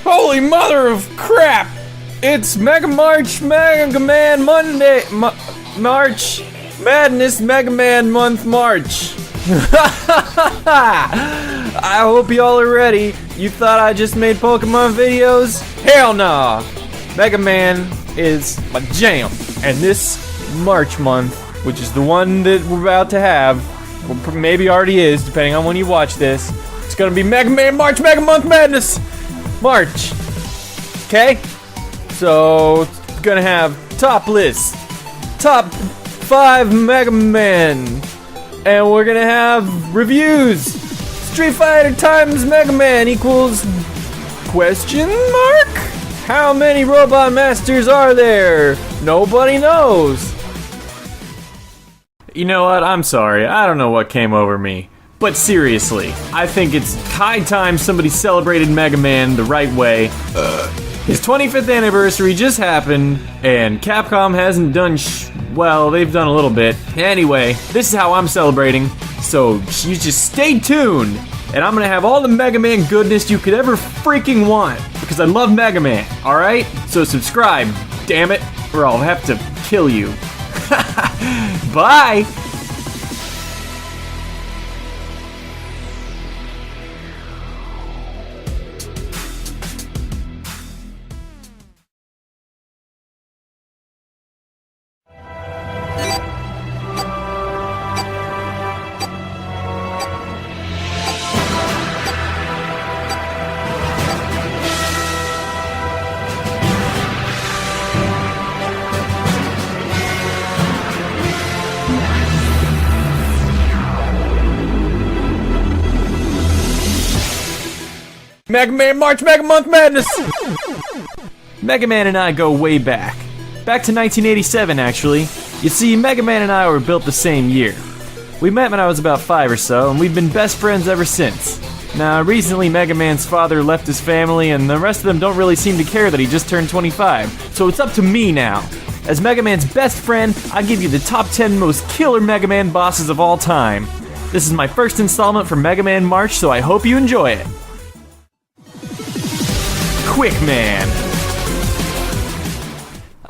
Holy mother of crap! It's Mega Man Monday, March Madness Mega Man Month March. I hope y'all are ready. You thought I just made Pokemon videos? Hell nah! Mega Man is my jam, and this March month, which is the one that we're about to have, or maybe already is, depending on when you watch this, it's gonna be Mega Man March Mega Month Madness March. Okay? So, it's gonna have top list, top 5 Mega Man, and we're gonna have reviews. Street Fighter times Mega Man equals question mark? How many Robot Masters are there? Nobody knows. You know what? I'm sorry. I don't know what came over me. But seriously, I think it's high time somebody celebrated Mega Man the right way. His 25th anniversary just happened, and Capcom hasn't done well, they've done a little bit. Anyway, this is how I'm celebrating, so you just stay tuned, and I'm gonna have all the Mega Man goodness you could ever freaking want, because I love Mega Man, alright? So subscribe, damn it, or I'll have to kill you. Bye! Mega Man March Mega Month Madness! Mega Man and I go way back. Back to 1987, actually. You see, Mega Man and I were built the same year. We met when I was about 5 or so, and we've been best friends ever since. Now, recently Mega Man's father left his family, and the rest of them don't really seem to care that he just turned 25. So it's up to me now. As Mega Man's best friend, I give you the top 10 most killer Mega Man bosses of all time. This is my first installment for Mega Man March, so I hope you enjoy it. Quick Man.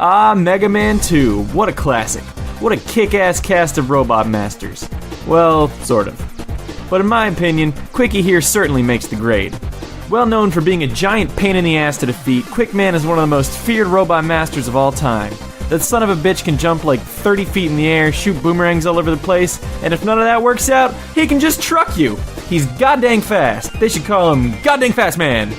Ah, Mega Man 2. What a classic. What a kick-ass cast of Robot Masters. Well, sort of. But in my opinion, Quickie here certainly makes the grade. Well known for being a giant pain in the ass to defeat, Quick Man is one of the most feared Robot Masters of all time. That son of a bitch can jump like 30 feet in the air, shoot boomerangs all over the place, and if none of that works out, he can just truck you. He's goddamn fast. They should call him Goddamn Fast Man.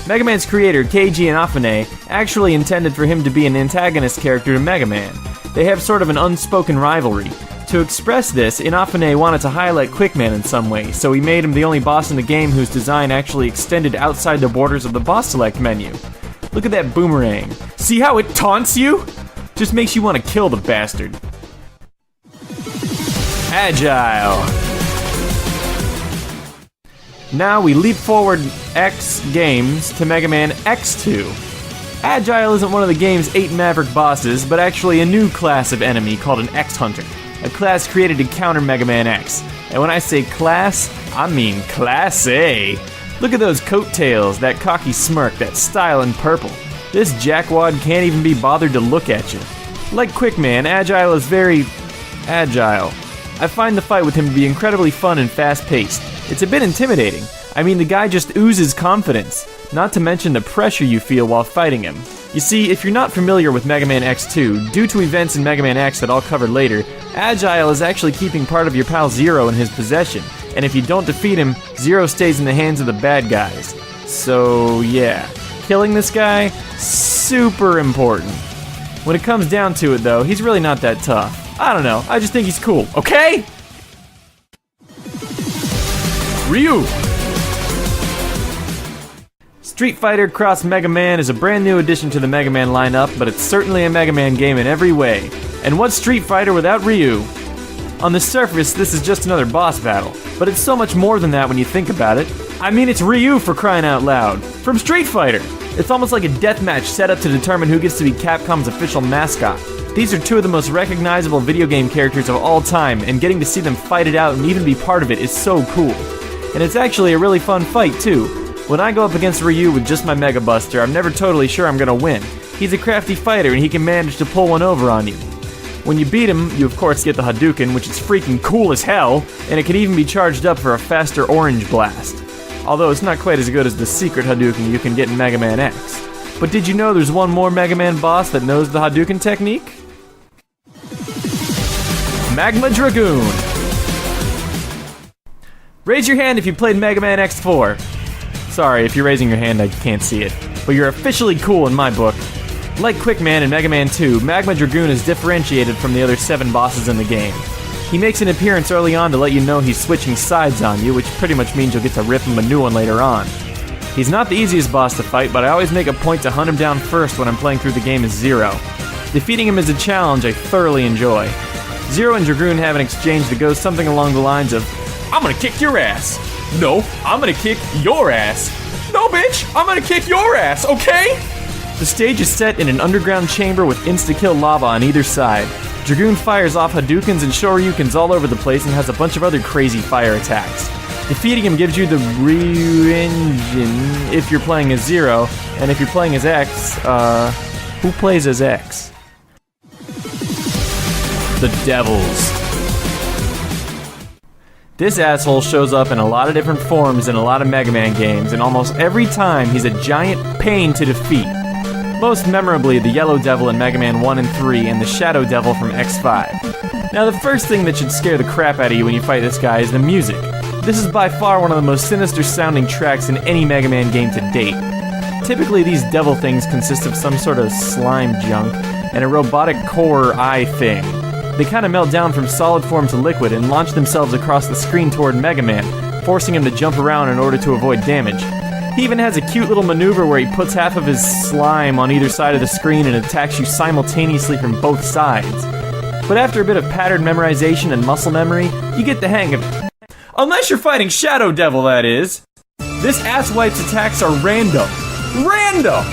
Mega Man's creator, Keiji Inafune, actually intended for him to be an antagonist character to Mega Man. They have sort of an unspoken rivalry. To express this, Inafune wanted to highlight Quick Man in some way, so he made him the only boss in the game whose design actually extended outside the borders of the boss select menu. Look at that boomerang. See how it taunts you? Just makes you want to kill the bastard. Agile. Now we leap forward X games to Mega Man X2. Agile isn't one of the game's 8 Maverick bosses, but actually a new class of enemy called an X-Hunter, a class created to counter Mega Man X. And when I say class, I mean Class A. Look at those coattails, that cocky smirk, that style in purple. This jackwad can't even be bothered to look at you. Like Quick Man, Agile is very agile. I find the fight with him to be incredibly fun and fast-paced. It's a bit intimidating. I mean, the guy just oozes confidence, not to mention the pressure you feel while fighting him. You see, if you're not familiar with Mega Man X2, due to events in Mega Man X that I'll cover later, Agile is actually keeping part of your pal Zero in his possession, and if you don't defeat him, Zero stays in the hands of the bad guys. So, yeah. Killing this guy? Super important. When it comes down to it, though, he's really not that tough. I don't know, I just think he's cool, okay? Ryu! Street Fighter Cross Mega Man is a brand new addition to the Mega Man lineup, but it's certainly a Mega Man game in every way. And what's Street Fighter without Ryu? On the surface, this is just another boss battle, but it's so much more than that when you think about it. I mean, it's Ryu for crying out loud, from Street Fighter! It's almost like a deathmatch set up to determine who gets to be Capcom's official mascot. These are two of the most recognizable video game characters of all time, and getting to see them fight it out and even be part of it is so cool. And it's actually a really fun fight too. When I go up against Ryu with just my Mega Buster, I'm never totally sure I'm gonna win. He's a crafty fighter and he can manage to pull one over on you. When you beat him, you of course get the Hadouken, which is freaking cool as hell, and it can even be charged up for a faster orange blast. Although it's not quite as good as the secret Hadouken you can get in Mega Man X. But did you know there's one more Mega Man boss that knows the Hadouken technique? Magma Dragoon. Raise your hand if you played Mega Man X4. Sorry, if you're raising your hand I can't see it, but you're officially cool in my book. Like Quickman in Mega Man 2, Magma Dragoon is differentiated from the other 7 bosses in the game. He makes an appearance early on to let you know he's switching sides on you, which pretty much means you'll get to rip him a new one later on. He's not the easiest boss to fight, but I always make a point to hunt him down first when I'm playing through the game as Zero. Defeating him is a challenge I thoroughly enjoy. Zero and Dragoon have an exchange that goes something along the lines of, "I'm gonna kick your ass." "No, I'm gonna kick your ass." "No, bitch, I'm gonna kick your ass, okay?" The stage is set in an underground chamber with insta-kill lava on either side. Dragoon fires off Hadoukens and Shoryukens all over the place and has a bunch of other crazy fire attacks. Defeating him gives you the Ryu-engine if you're playing as Zero, and if you're playing as X, who plays as X? The Devils. This asshole shows up in a lot of different forms in a lot of Mega Man games, and almost every time he's a giant pain to defeat. Most memorably, the Yellow Devil in Mega Man 1 and 3, and the Shadow Devil from X5. Now, the first thing that should scare the crap out of you when you fight this guy is the music. This is by far one of the most sinister sounding tracks in any Mega Man game to date. Typically, these devil things consist of some sort of slime junk, and a robotic core eye thing. They kind of melt down from solid form to liquid and launch themselves across the screen toward Mega Man, forcing him to jump around in order to avoid damage. He even has a cute little maneuver where he puts half of his slime on either side of the screen and attacks you simultaneously from both sides. But after a bit of pattern memorization and muscle memory, you get the hang of it. Unless you're fighting Shadow Devil, that is. This asswipe's attacks are random. Random!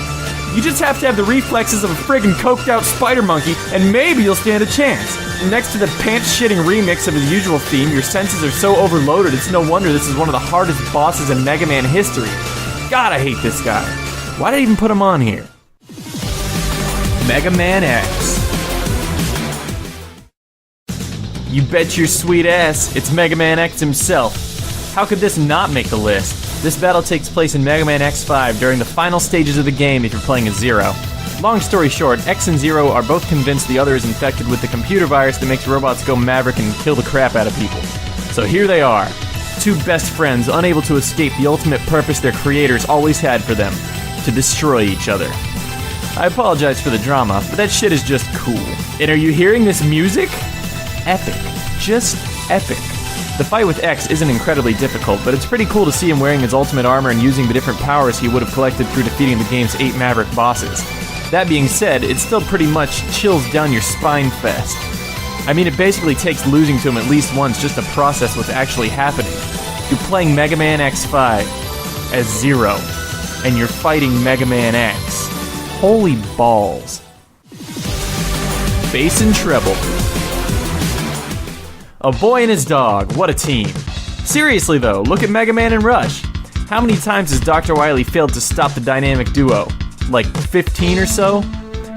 You just have to have the reflexes of a friggin' coked out spider monkey, and maybe you'll stand a chance. Next to the pants-shitting remix of his usual theme, your senses are so overloaded it's no wonder this is one of the hardest bosses in Mega Man history. God, I hate this guy. Why did I even put him on here? Mega Man X. You bet your sweet ass, it's Mega Man X himself. How could this not make the list? This battle takes place in Mega Man X5 during the final stages of the game if you're playing as Zero. Long story short, X and Zero are both convinced the other is infected with the computer virus that makes robots go maverick and kill the crap out of people. So here they are. 2 best friends unable to escape the ultimate purpose their creators always had for them, to destroy each other. I apologize for the drama, but that shit is just cool. And are you hearing this music? Epic. Just epic. The fight with X isn't incredibly difficult, but it's pretty cool to see him wearing his ultimate armor and using the different powers he would have collected through defeating the game's 8 Maverick bosses. That being said, it still pretty much chills down your spine fest. I mean, it basically takes losing to him at least once just to process what's actually happening. You're playing Mega Man X5 as Zero, and you're fighting Mega Man X. Holy balls. Bass and treble. A boy and his dog, what a team. Seriously though, look at Mega Man and Rush. How many times has Dr. Wily failed to stop the dynamic duo? Like 15 or so?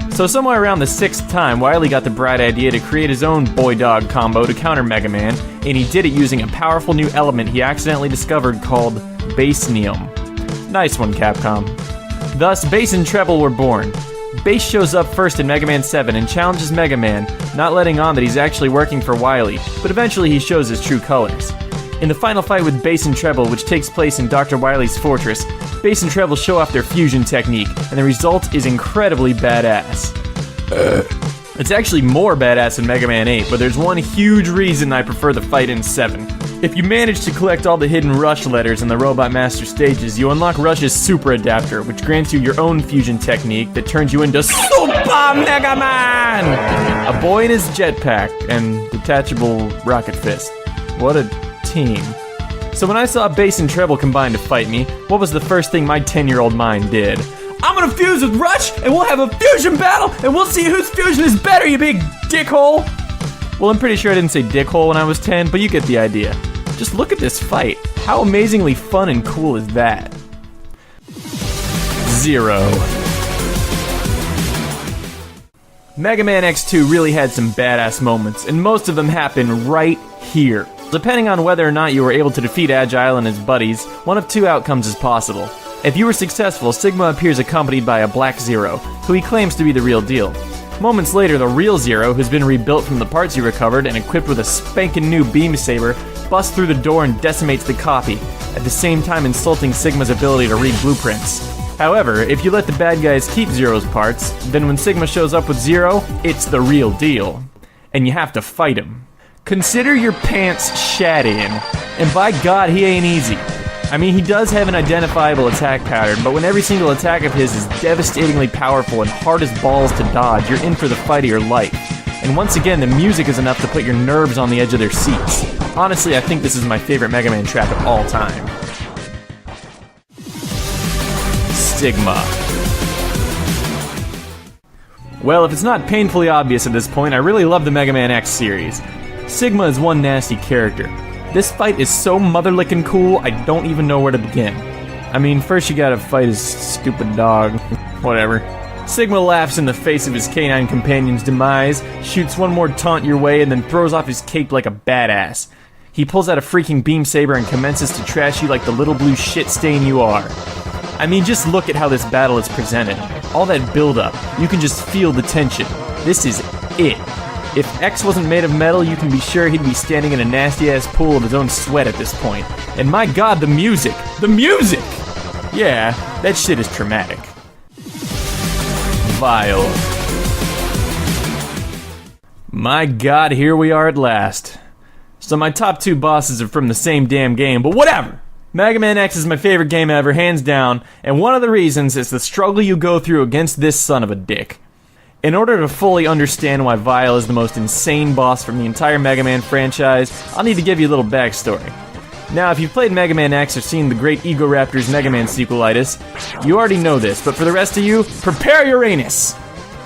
So somewhere around the 6th time, Wily got the bright idea to create his own boy-dog combo to counter Mega Man, and he did it using a powerful new element he accidentally discovered called Bassnium. Nice one, Capcom. Thus, bass and treble were born. Bass shows up first in Mega Man 7 and challenges Mega Man, not letting on that he's actually working for Wily, but eventually he shows his true colors. In the final fight with Bass and Treble, which takes place in Dr. Wily's fortress, Bass and Treble show off their fusion technique, and the result is incredibly badass. It's actually more badass in Mega Man 8, but there's one huge reason I prefer the fight in 7. If you manage to collect all the hidden Rush letters in the Robot Master stages, you unlock Rush's Super Adapter, which grants you your own fusion technique that turns you into Super Mega Man! A boy in his jetpack and detachable rocket fist. What a team. So when I saw Bass and Treble combine to fight me, what was the first thing my 10-year-old mind did? I'm gonna fuse with Rush, and we'll have a fusion battle, and we'll see whose fusion is better, you big dickhole! Well, I'm pretty sure I didn't say dickhole when I was 10, but you get the idea. Just look at this fight. How amazingly fun and cool is that? Zero. Mega Man X2 really had some badass moments, and most of them happen right here. Depending on whether or not you were able to defeat Agile and his buddies, one of two outcomes is possible. If you were successful, Sigma appears accompanied by a Black Zero, who he claims to be the real deal. Moments later, the real Zero, who's been rebuilt from the parts he recovered and equipped with a spankin' new beam saber, busts through the door and decimates the copy, at the same time insulting Sigma's ability to read blueprints. However, if you let the bad guys keep Zero's parts, then when Sigma shows up with Zero, it's the real deal. And you have to fight him. Consider your pants shat in, and by God, he ain't easy. I mean, he does have an identifiable attack pattern, but when every single attack of his is devastatingly powerful and hard as balls to dodge, you're in for the fight of your life. And once again, the music is enough to put your nerves on the edge of their seats. Honestly, I think this is my favorite Mega Man track of all time. Sigma. Well, if it's not painfully obvious at this point, I really love the Mega Man X series. Sigma is one nasty character. This fight is so motherlickin' cool, I don't even know where to begin. I mean, first you gotta fight his stupid dog. Whatever. Sigma laughs in the face of his canine companion's demise, shoots one more taunt your way, and then throws off his cape like a badass. He pulls out a freaking beam saber and commences to trash you like the little blue shit stain you are. I mean, just look at how this battle is presented. All that build-up, you can just feel the tension. This is it. If X wasn't made of metal, you can be sure he'd be standing in a nasty-ass pool of his own sweat at this point. And my God, the music! The music! Yeah, that shit is traumatic. Vile. My God, here we are at last. So my top two bosses are from the same damn game, but whatever! Mega Man X is my favorite game ever, hands down, and one of the reasons is the struggle you go through against this son of a dick. In order to fully understand why Vile is the most insane boss from the entire Mega Man franchise, I'll need to give you a little backstory. Now, if you've played Mega Man X or seen the great Egoraptor's Mega Man sequelitis, you already know this, but for the rest of you, prepare your anus!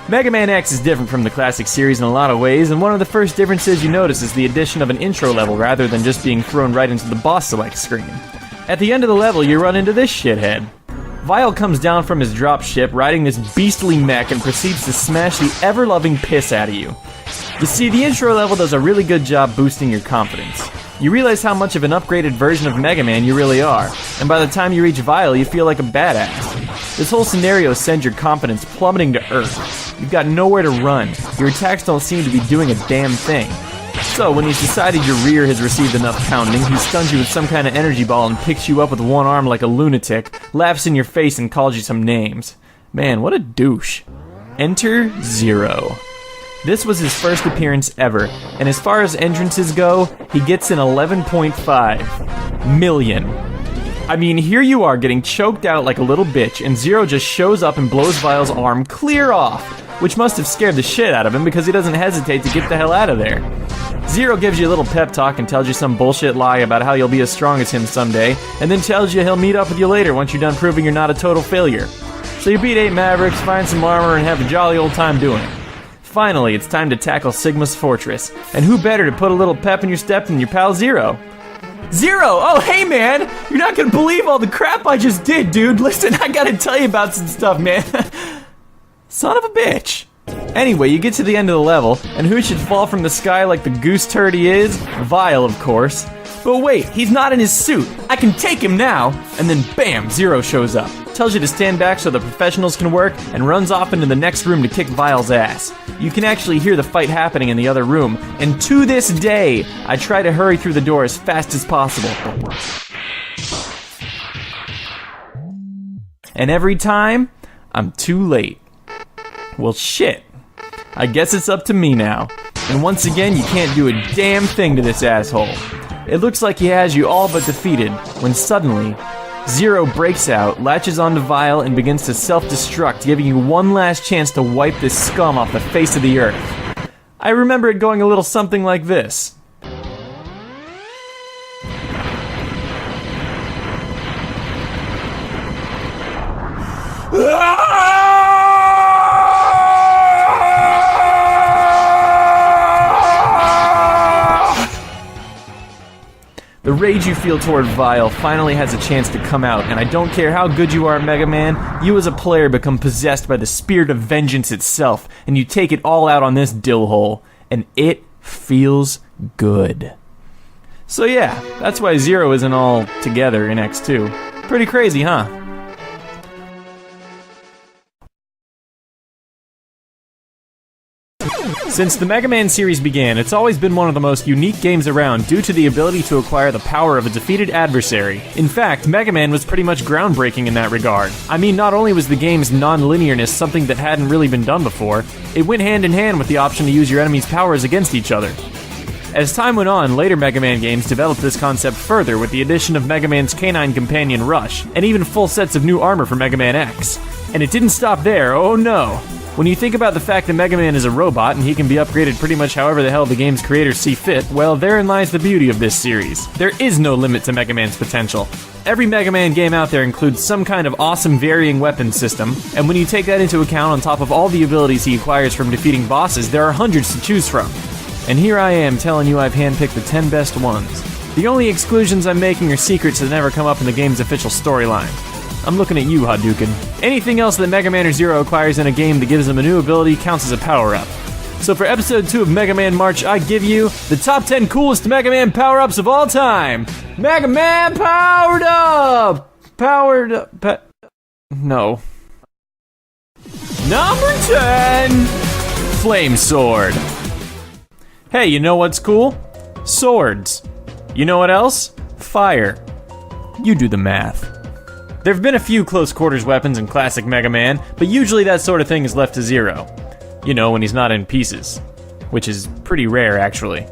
Mega Man X is different from the classic series in a lot of ways, and one of the first differences you notice is the addition of an intro level rather than just being thrown right into the boss select screen. At the end of the level, you run into this shithead. Vile comes down from his dropship riding this beastly mech and proceeds to smash the ever-loving piss out of you. You see, the intro level does a really good job boosting your confidence. You realize how much of an upgraded version of Mega Man you really are, and by the time you reach Vile, you feel like a badass. This whole scenario sends your confidence plummeting to earth. You've got nowhere to run. Your attacks don't seem to be doing a damn thing. So, when he's decided your rear has received enough pounding, he stuns you with some kind of energy ball and picks you up with one arm like a lunatic, laughs in your face and calls you some names. Man, what a douche. Enter Zero. This was his first appearance ever, and as far as entrances go, he gets an 11.5 million. I mean, here you are getting choked out like a little bitch, and Zero just shows up and blows Vile's arm clear off, which must have scared the shit out of him because he doesn't hesitate to get the hell out of there. Zero gives you a little pep talk and tells you some bullshit lie about how you'll be as strong as him someday, and then tells you he'll meet up with you later once you're done proving you're not a total failure. So you beat 8 Mavericks, find some armor, and have a jolly old time doing it. Finally, it's time to tackle Sigma's fortress, and who better to put a little pep in your step than your pal Zero? Zero! Oh, hey man! You're not gonna believe all the crap I just did, dude! Listen, I gotta tell you about some stuff, man. Son of a bitch. Anyway, you get to the end of the level, and who should fall from the sky like the goose turd he is? Vile, of course. But wait, he's not in his suit. I can take him now! And then bam, Zero shows up. Tells you to stand back so the professionals can work, and runs off into the next room to kick Vile's ass. You can actually hear the fight happening in the other room, and to this day, I try to hurry through the door as fast as possible. And every time, I'm too late. Well, shit. I guess it's up to me now. And once again, you can't do a damn thing to this asshole. It looks like he has you all but defeated, when suddenly, Zero breaks out, latches onto Vile, and begins to self-destruct, giving you one last chance to wipe this scum off the face of the earth. I remember it going a little something like this. The rage you feel toward Vile finally has a chance to come out, and I don't care how good you are at Mega Man, you as a player become possessed by the spirit of vengeance itself, and you take it all out on this dillhole, and it feels good. So yeah, that's why Zero isn't all together in X2. Pretty crazy, huh? Since the Mega Man series began, it's always been one of the most unique games around due to the ability to acquire the power of a defeated adversary. In fact, Mega Man was pretty much groundbreaking in that regard. I mean, not only was the game's non-linearness something that hadn't really been done before, it went hand in hand with the option to use your enemy's powers against each other. As time went on, later Mega Man games developed this concept further with the addition of Mega Man's canine companion Rush, and even full sets of new armor for Mega Man X. And it didn't stop there, oh no! When you think about the fact that Mega Man is a robot and he can be upgraded pretty much however the hell the game's creators see fit, well, therein lies the beauty of this series. There is no limit to Mega Man's potential. Every Mega Man game out there includes some kind of awesome varying weapon system, and when you take that into account on top of all the abilities he acquires from defeating bosses, there are hundreds to choose from. And here I am telling you I've handpicked the 10 best ones. The only exclusions I'm making are secrets that never come up in the game's official storyline. I'm looking at you, Hadouken. Anything else that Mega Man or Zero acquires in a game that gives them a new ability counts as a power-up. So for episode 2 of Mega Man March, I give you the top 10 coolest Mega Man power-ups of all time! Mega Man powered up! No. Number 10! Flame Sword. Hey, you know what's cool? Swords. You know what else? Fire. You do the math. There have been a few close quarters weapons in classic Mega Man, but usually that sort of thing is left to Zero. You know, when he's not in pieces. Which is pretty rare, actually.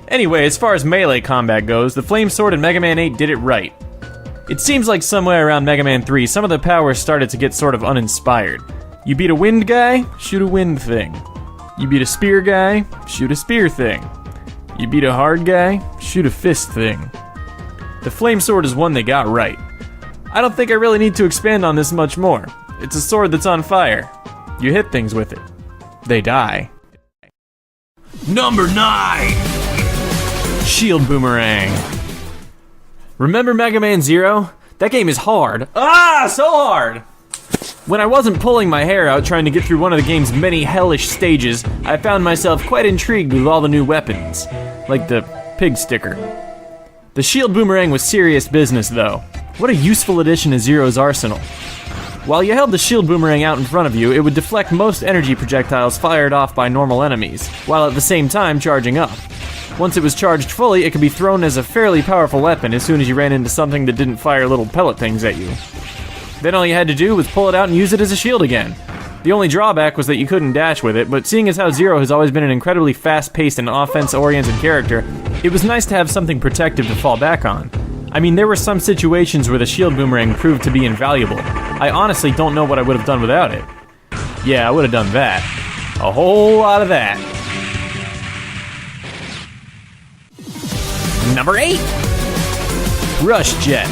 Anyway, as far as melee combat goes, the Flame Sword in Mega Man 8 did it right. It seems like somewhere around Mega Man 3, some of the powers started to get sort of uninspired. You beat a wind guy, shoot a wind thing. You beat a spear guy, shoot a spear thing. You beat a hard guy, shoot a fist thing. The Flame Sword is one they got right. I don't think I really need to expand on this much more. It's a sword that's on fire. You hit things with it. They die. Number 9! Shield Boomerang. Remember Mega Man Zero? That game is hard. So hard! When I wasn't pulling my hair out trying to get through one of the game's many hellish stages, I found myself quite intrigued with all the new weapons. Like the pig sticker. The Shield Boomerang was serious business though. What a useful addition to Zero's arsenal. While you held the Shield Boomerang out in front of you, it would deflect most energy projectiles fired off by normal enemies, while at the same time charging up. Once it was charged fully, it could be thrown as a fairly powerful weapon as soon as you ran into something that didn't fire little pellet things at you. Then all you had to do was pull it out and use it as a shield again. The only drawback was that you couldn't dash with it, but seeing as how Zero has always been an incredibly fast-paced and offense-oriented character, it was nice to have something protective to fall back on. I mean, there were some situations where the Shield Boomerang proved to be invaluable. I honestly don't know what I would have done without it. Yeah, I would have done that. A whole lot of that. Number 8! Rush Jet.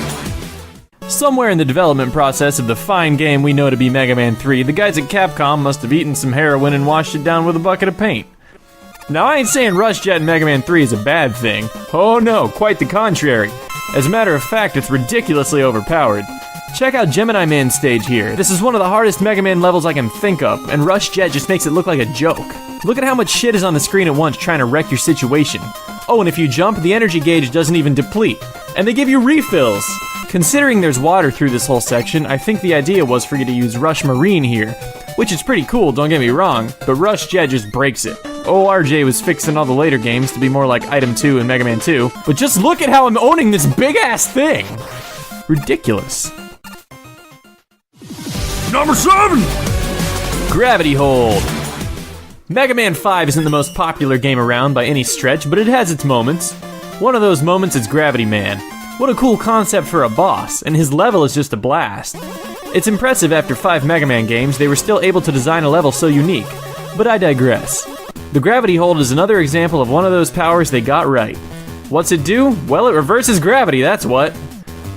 Somewhere in the development process of the fine game we know to be Mega Man 3, the guys at Capcom must have eaten some heroin and washed it down with a bucket of paint. Now I ain't saying Rush Jet in Mega Man 3 is a bad thing. Oh no, quite the contrary. As a matter of fact, it's ridiculously overpowered. Check out Gemini Man's stage here. This is one of the hardest Mega Man levels I can think of, and Rush Jet just makes it look like a joke. Look at how much shit is on the screen at once trying to wreck your situation. Oh, and if you jump, the energy gauge doesn't even deplete. And they give you refills! Considering there's water through this whole section, I think the idea was for you to use Rush Marine here. Which is pretty cool, don't get me wrong, but Rush Jet just breaks it. ORJ was fixing all the later games to be more like Item 2 and Mega Man 2, but just look at how I'm owning this big-ass thing! Ridiculous. Number 7! Gravity Hold. Mega Man 5 isn't the most popular game around by any stretch, but it has its moments. One of those moments is Gravity Man. What a cool concept for a boss, and his level is just a blast. It's impressive after 5 Mega Man games they were still able to design a level so unique, but I digress. The Gravity Hold is another example of one of those powers they got right. What's it do? Well, it reverses gravity, that's what.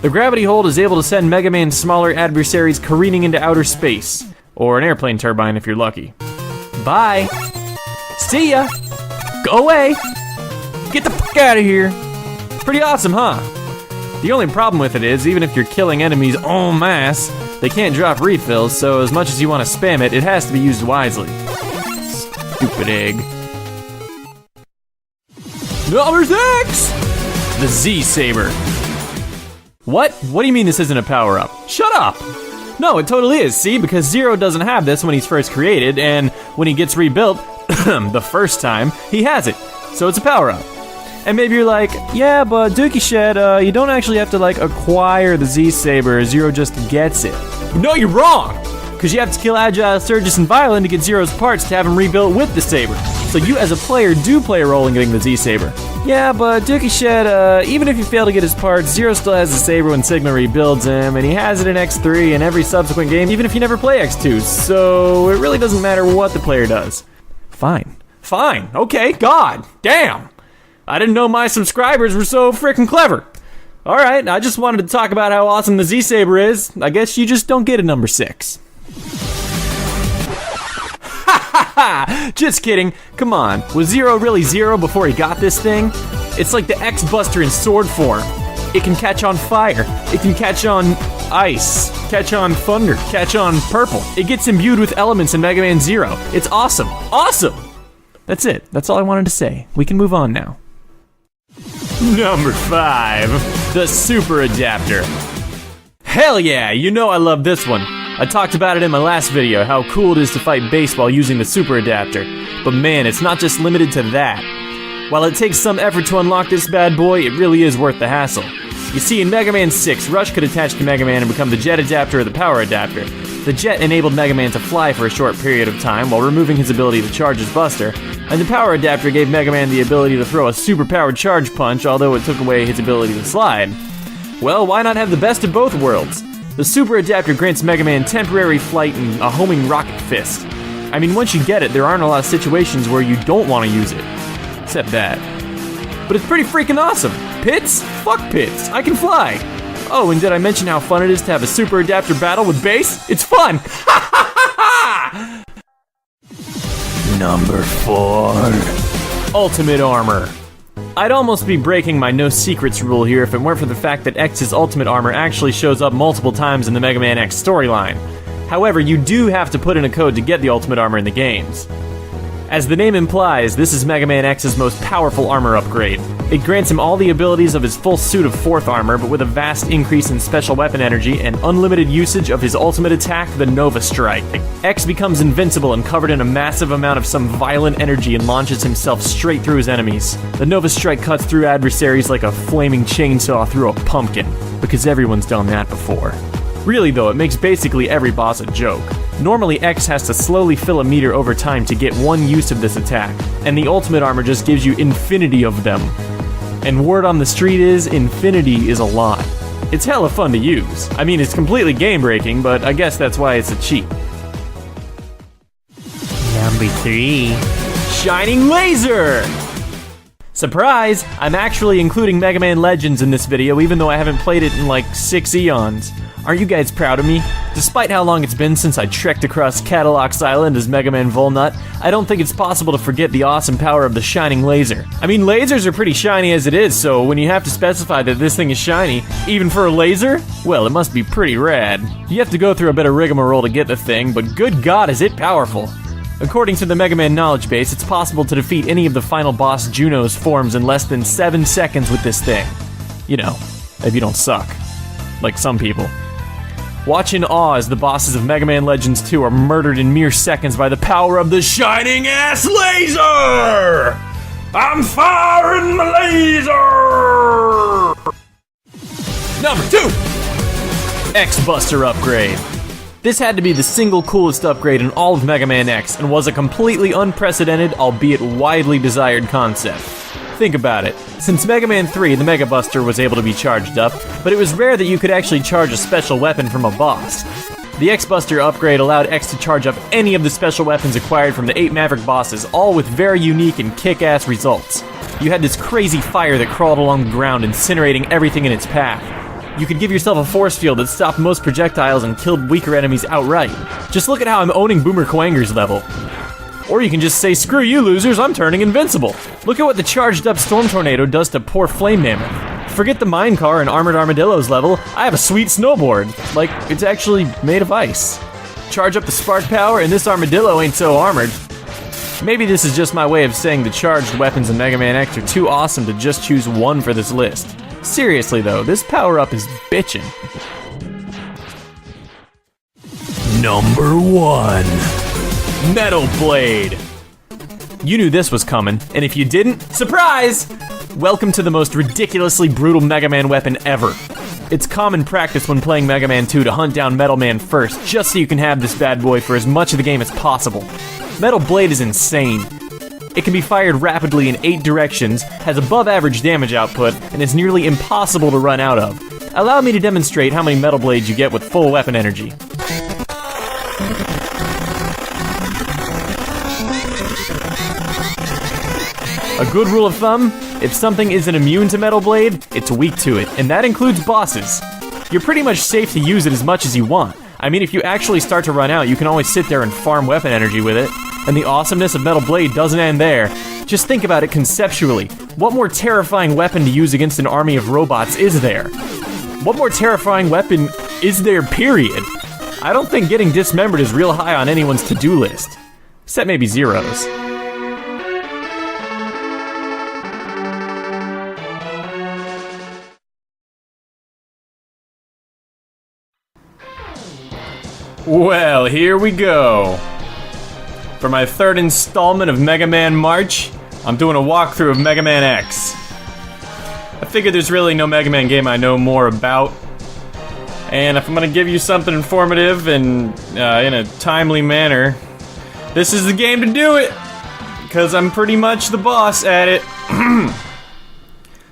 The Gravity Hold is able to send Mega Man's smaller adversaries careening into outer space, or an airplane turbine if you're lucky. Bye! See ya! Go away! Get the fuck out of here! Pretty awesome, huh? The only problem with it is, even if you're killing enemies en masse, they can't drop refills, so as much as you want to spam it, it has to be used wisely. Stupid egg. Number 6! The Z-Saber. What? What do you mean this isn't a power-up? Shut up! No, it totally is, see? Because Zero doesn't have this when he's first created, and when he gets rebuilt, the first time, he has it. So it's a power-up. And maybe you're like, yeah, but dookieshed, you don't actually have to, like, acquire the Z-Saber. Zero just gets it. No, you're wrong! Because you have to kill Agile, Sturgis, and Violin to get Zero's parts to have him rebuilt with the Saber. So you, as a player, do play a role in getting the Z-Saber. Yeah, but dookieshed, even if you fail to get his parts, Zero still has the Saber when Sigma rebuilds him, and he has it in X3 and every subsequent game, even if you never play X2, so it really doesn't matter what the player does. Fine. Fine. Okay, God. Damn. I didn't know my subscribers were so freaking clever. Alright, I just wanted to talk about how awesome the Z-Saber is. I guess you just don't get a number 6. Just kidding. Come on. Was Zero really Zero before he got this thing? It's like the X-Buster in sword form. It can catch on fire. It can catch on ice. Catch on thunder. Catch on purple. It gets imbued with elements in Mega Man Zero. It's awesome. Awesome! That's it. That's all I wanted to say. We can move on now. Number 5. The Super Adapter. Hell yeah, you know I love this one. I talked about it in my last video, how cool it is to fight baseball using the Super Adapter. But man, it's not just limited to that. While it takes some effort to unlock this bad boy, it really is worth the hassle. You see, in Mega Man 6, Rush could attach to Mega Man and become the Jet Adapter or the Power Adapter. The Jet enabled Mega Man to fly for a short period of time while removing his ability to charge his Buster, and the Power Adapter gave Mega Man the ability to throw a super-powered charge punch, although it took away his ability to slide. Well, why not have the best of both worlds? The Super Adapter grants Mega Man temporary flight and a homing rocket fist. I mean, once you get it, there aren't a lot of situations where you don't want to use it. Except that. But it's pretty freaking awesome. Pits? Fuck pits. I can fly. Oh, and did I mention how fun it is to have a Super Adapter battle with bass? It's fun! Number 4. Ultimate Armor. I'd almost be breaking my no secrets rule here if it weren't for the fact that X's Ultimate Armor actually shows up multiple times in the Mega Man X storyline. However, you do have to put in a code to get the Ultimate Armor in the games. As the name implies, this is Mega Man X's most powerful armor upgrade. It grants him all the abilities of his full suit of 4th armor, but with a vast increase in special weapon energy and unlimited usage of his ultimate attack, the Nova Strike. X becomes invincible and covered in a massive amount of some violent energy and launches himself straight through his enemies. The Nova Strike cuts through adversaries like a flaming chainsaw through a pumpkin, because everyone's done that before. Really though, it makes basically every boss a joke. Normally X has to slowly fill a meter over time to get one use of this attack, and the Ultimate Armor just gives you infinity of them. And word on the street is, infinity is a lot. It's hella fun to use. I mean, it's completely game-breaking, but I guess that's why it's a cheat. Number 3. Shining Laser! Surprise! I'm actually including Mega Man Legends in this video, even though I haven't played it in like 6 eons. Aren't you guys proud of me? Despite how long it's been since I trekked across Cadillacs Island as Mega Man Volnut, I don't think it's possible to forget the awesome power of the Shining Laser. I mean, lasers are pretty shiny as it is, so when you have to specify that this thing is shiny, even for a laser, well, it must be pretty rad. You have to go through a bit of rigmarole to get the thing, but good God, is it powerful. According to the Mega Man knowledge base, it's possible to defeat any of the final boss Juno's forms in less than 7 seconds with this thing. You know, if you don't suck. Like some people. Watch in awe as the bosses of Mega Man Legends 2 are murdered in mere seconds by the power of the shining-ass laser! I'm firing my laser! Number 2! X-Buster Upgrade. This had to be the single coolest upgrade in all of Mega Man X, and was a completely unprecedented, albeit widely desired concept. Think about it. Since Mega Man 3, the Mega Buster was able to be charged up, but it was rare that you could actually charge a special weapon from a boss. The X-Buster upgrade allowed X to charge up any of the special weapons acquired from the 8 Maverick bosses, all with very unique and kick-ass results. You had this crazy fire that crawled along the ground, incinerating everything in its path. You could give yourself a force field that stopped most projectiles and killed weaker enemies outright. Just look at how I'm owning Boomer Kuwanger's level. Or you can just say, screw you losers, I'm turning invincible. Look at what the charged up Storm Tornado does to poor Flame Mammoth. forget the mine car and armored armadillos level, I have a sweet snowboard. Like, it's actually made of ice. Charge up the spark power and this armadillo ain't so armored. Maybe this is just my way of saying the charged weapons in Mega Man X are too awesome to just choose one for this list. Seriously though, this power-up is bitchin'. Number 1. Metal Blade. You knew this was coming, and if you didn't, surprise! Welcome to the most ridiculously brutal Mega Man weapon ever. It's common practice when playing Mega Man 2 to hunt down Metal Man first, just so you can have this bad boy for as much of the game as possible. Metal Blade is insane. It can be fired rapidly in 8 directions, has above average damage output, and is nearly impossible to run out of. Allow me to demonstrate how many Metal Blades you get with full weapon energy. A good rule of thumb, if something isn't immune to Metal Blade, it's weak to it, and that includes bosses. You're pretty much safe to use it as much as you want. I mean, if you actually start to run out, you can always sit there and farm weapon energy with it. And the awesomeness of Metal Blade doesn't end there. Just think about it conceptually. What more terrifying weapon to use against an army of robots is there? What more terrifying weapon is there, period? I don't think getting dismembered is real high on anyone's to-do list. Except maybe Zero's. Well, here we go. For my 3rd installment of Mega Man March, I'm doing a walkthrough of Mega Man X. I figured there's really no Mega Man game I know more about. And if I'm gonna give you something informative and in a timely manner, this is the game to do it! Because I'm pretty much the boss at it.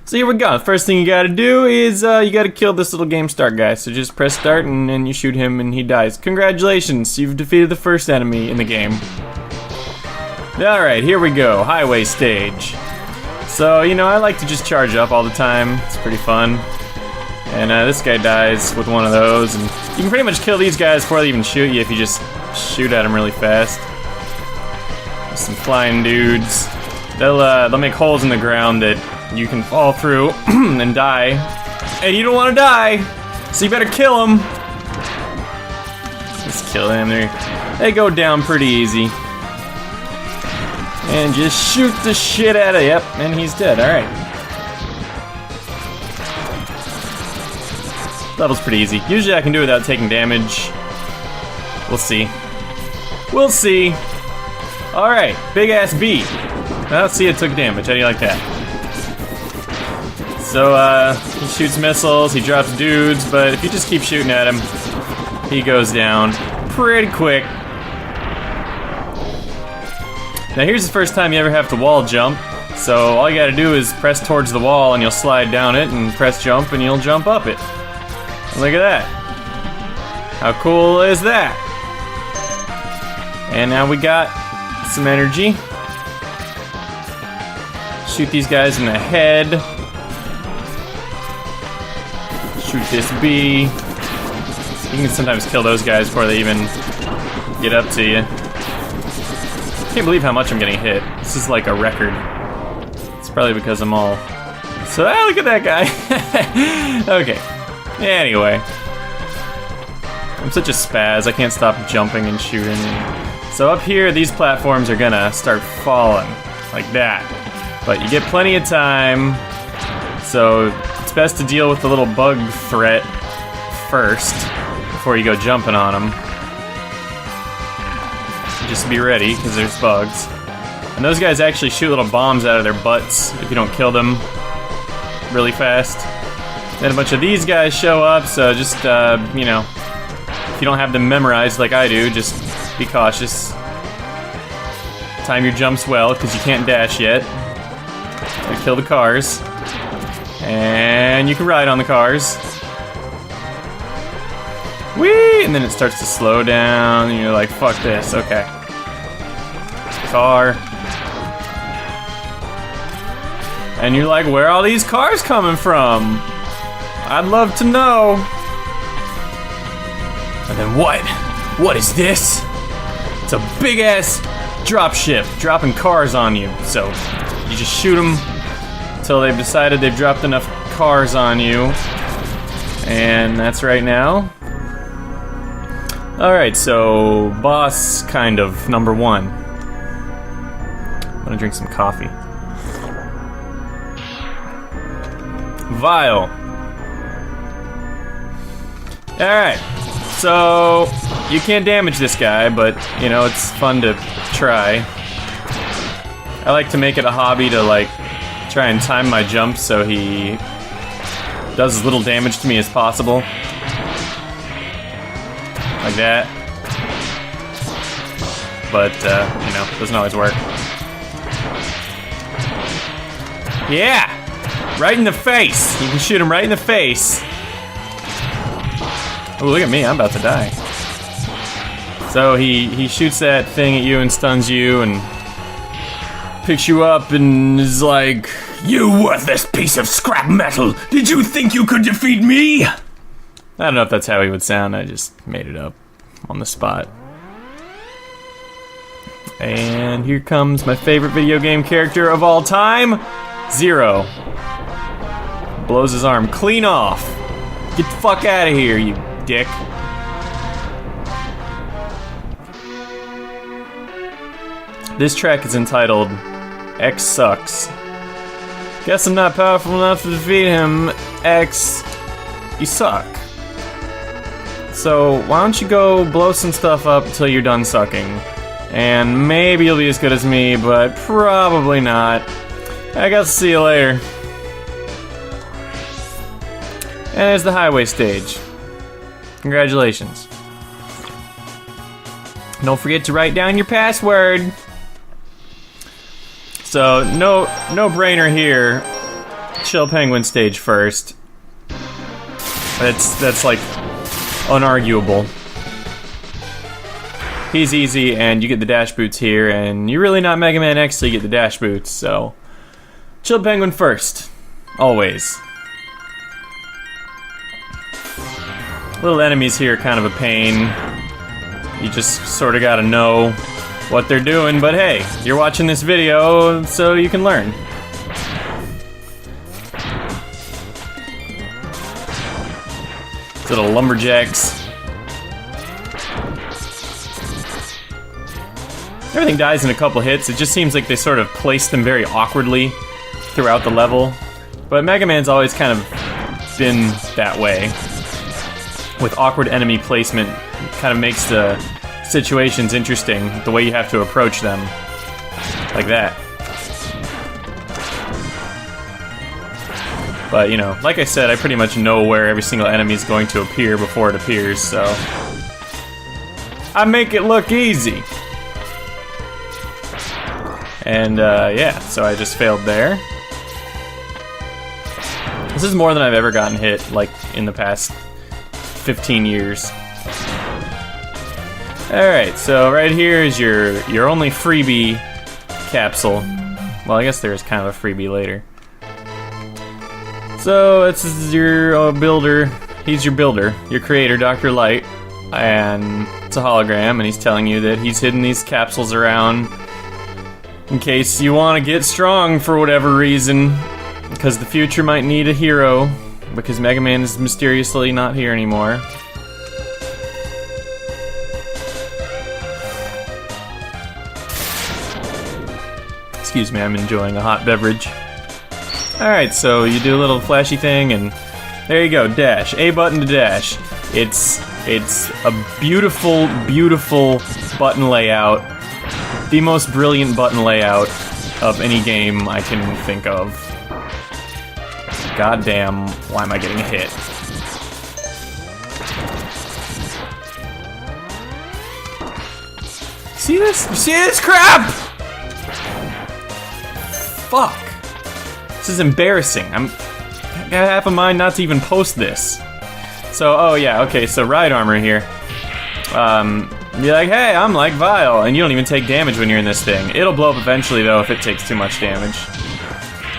So here we go. First thing you gotta do is you gotta kill this little game start guy. So just press start and then you shoot him and he dies. Congratulations, you've defeated the first enemy in the game. Alright, here we go. Highway stage. So, you know, I like to just charge up all the time. It's pretty fun. And this guy dies with one of those. And you can pretty much kill these guys before they even shoot you if you just shoot at them really fast. There's some flying dudes. They'll make holes in the ground that you can fall through and die. And you don't want to die, so you better kill them. Just kill them. They go down pretty easy. And just shoot the shit out of yep, and he's dead. Alright. Level's pretty easy. Usually I can do it without taking damage. We'll see. We'll see. Alright, big ass B. Let's see, it took damage. How do you like that? So, he shoots missiles, he drops dudes, but if you just keep shooting at him, he goes down pretty quick. Now here's the first time you ever have to wall jump, so all you gotta do is press towards the wall and you'll slide down it, and press jump and you'll jump up it. And look at that. How cool is that? And now we got some energy. Shoot these guys in the head. Shoot this bee. You can sometimes kill those guys before they even get up to you. Can't believe how much I'm getting hit. This is like a record. It's probably because I'm all... So, look at that guy. Okay. Anyway. I'm such a spaz, I can't stop jumping and shooting. So up here, these platforms are gonna start falling. Like that. But you get plenty of time. So, it's best to deal with the little bug threat first, before you go jumping on them. Just be ready, because there's bugs. And those guys actually shoot little bombs out of their butts if you don't kill them really fast. Then a bunch of these guys show up, so just, you know, if you don't have them memorized like I do, just be cautious. Time your jumps well, because you can't dash yet. So kill the cars. And you can ride on the cars. Whee! And then it starts to slow down, and you're like, fuck this, okay. Car. And you're like, where are all these cars coming from? I'd love to know. And then what? What is this? It's a big ass dropship dropping cars on you. So you just shoot them until they've decided they've dropped enough cars on you. And that's right now. Alright, so boss, kind of, number 1. I'm gonna drink some coffee. Vile. Alright, so you can't damage this guy, but, you know, it's fun to try. I like to make it a hobby to, like, try and time my jumps so he does as little damage to me as possible. Like that. But, you know, doesn't always work. Yeah! Right in the face! You can shoot him right in the face. Oh, look at me, I'm about to die. So he shoots that thing at you and stuns you and picks you up and is like, "You worthless piece of scrap metal! Did you think you could defeat me?" I don't know if that's how he would sound, I just made it up on the spot. And here comes my favorite video game character of all time, Zero. Blows his arm clean off. Get the fuck out of here, you dick. This track is entitled X Sucks. Guess I'm not powerful enough to defeat him. X, you suck. So why don't you go blow some stuff up until you're done sucking? And maybe you'll be as good as me, but probably not. I guess I'll see you later. And there's the highway stage. Congratulations. Don't forget to write down your password. So, no-brainer here. Chill Penguin stage first. That's like unarguable. He's easy, and you get the dash boots here, and you're really not Mega Man X till you get the dash boots, so Chill Penguin first. Always. Little enemies here are kind of a pain. You just sort of gotta know what they're doing, but hey, you're watching this video, so you can learn. Little lumberjacks. Everything dies in a couple hits. It just seems like they sort of place them very awkwardly throughout the level. But Mega Man's always kind of been that way. With awkward enemy placement, it kind of makes the situations interesting, the way you have to approach them. Like that. But, you know, like I said, I pretty much know where every single enemy is going to appear before it appears, so I make it look easy. And, yeah, so I just failed there. This is more than I've ever gotten hit, like, in the past 15 years. Alright, so right here is your only freebie capsule. Well, I guess there's kind of a freebie later. So, this is your builder. He's your builder, your creator, Dr. Light. And it's a hologram, and he's telling you that he's hidden these capsules around in case you want to get strong for whatever reason. Because the future might need a hero. Because Mega Man is mysteriously not here anymore. Excuse me, I'm enjoying a hot beverage. Alright, so you do a little flashy thing, and there you go, dash. A button to dash. It's a beautiful, beautiful button layout. The most brilliant button layout of any game I can think of. Goddamn, why am I getting hit? See this? You see this crap? Fuck. This is embarrassing. I got half a mind not to even post this. So, oh yeah, okay, so ride armor here. Be like, hey, I'm like Vile, and you don't even take damage when you're in this thing. It'll blow up eventually, though, if it takes too much damage.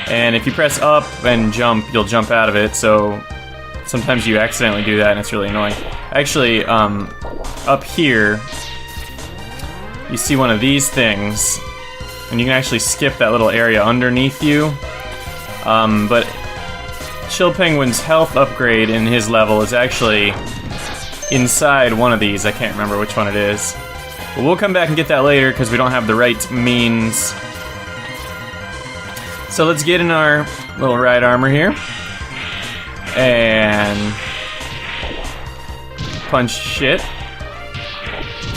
And if you press up and jump, you'll jump out of it, so sometimes you accidentally do that, and it's really annoying. Actually, up here, you see one of these things, and you can actually skip that little area underneath you. But Chill Penguin's health upgrade in his level is actually inside one of these. I can't remember which one it is. But we'll come back and get that later because we don't have the right means. So let's get in our little ride armor here. And punch shit.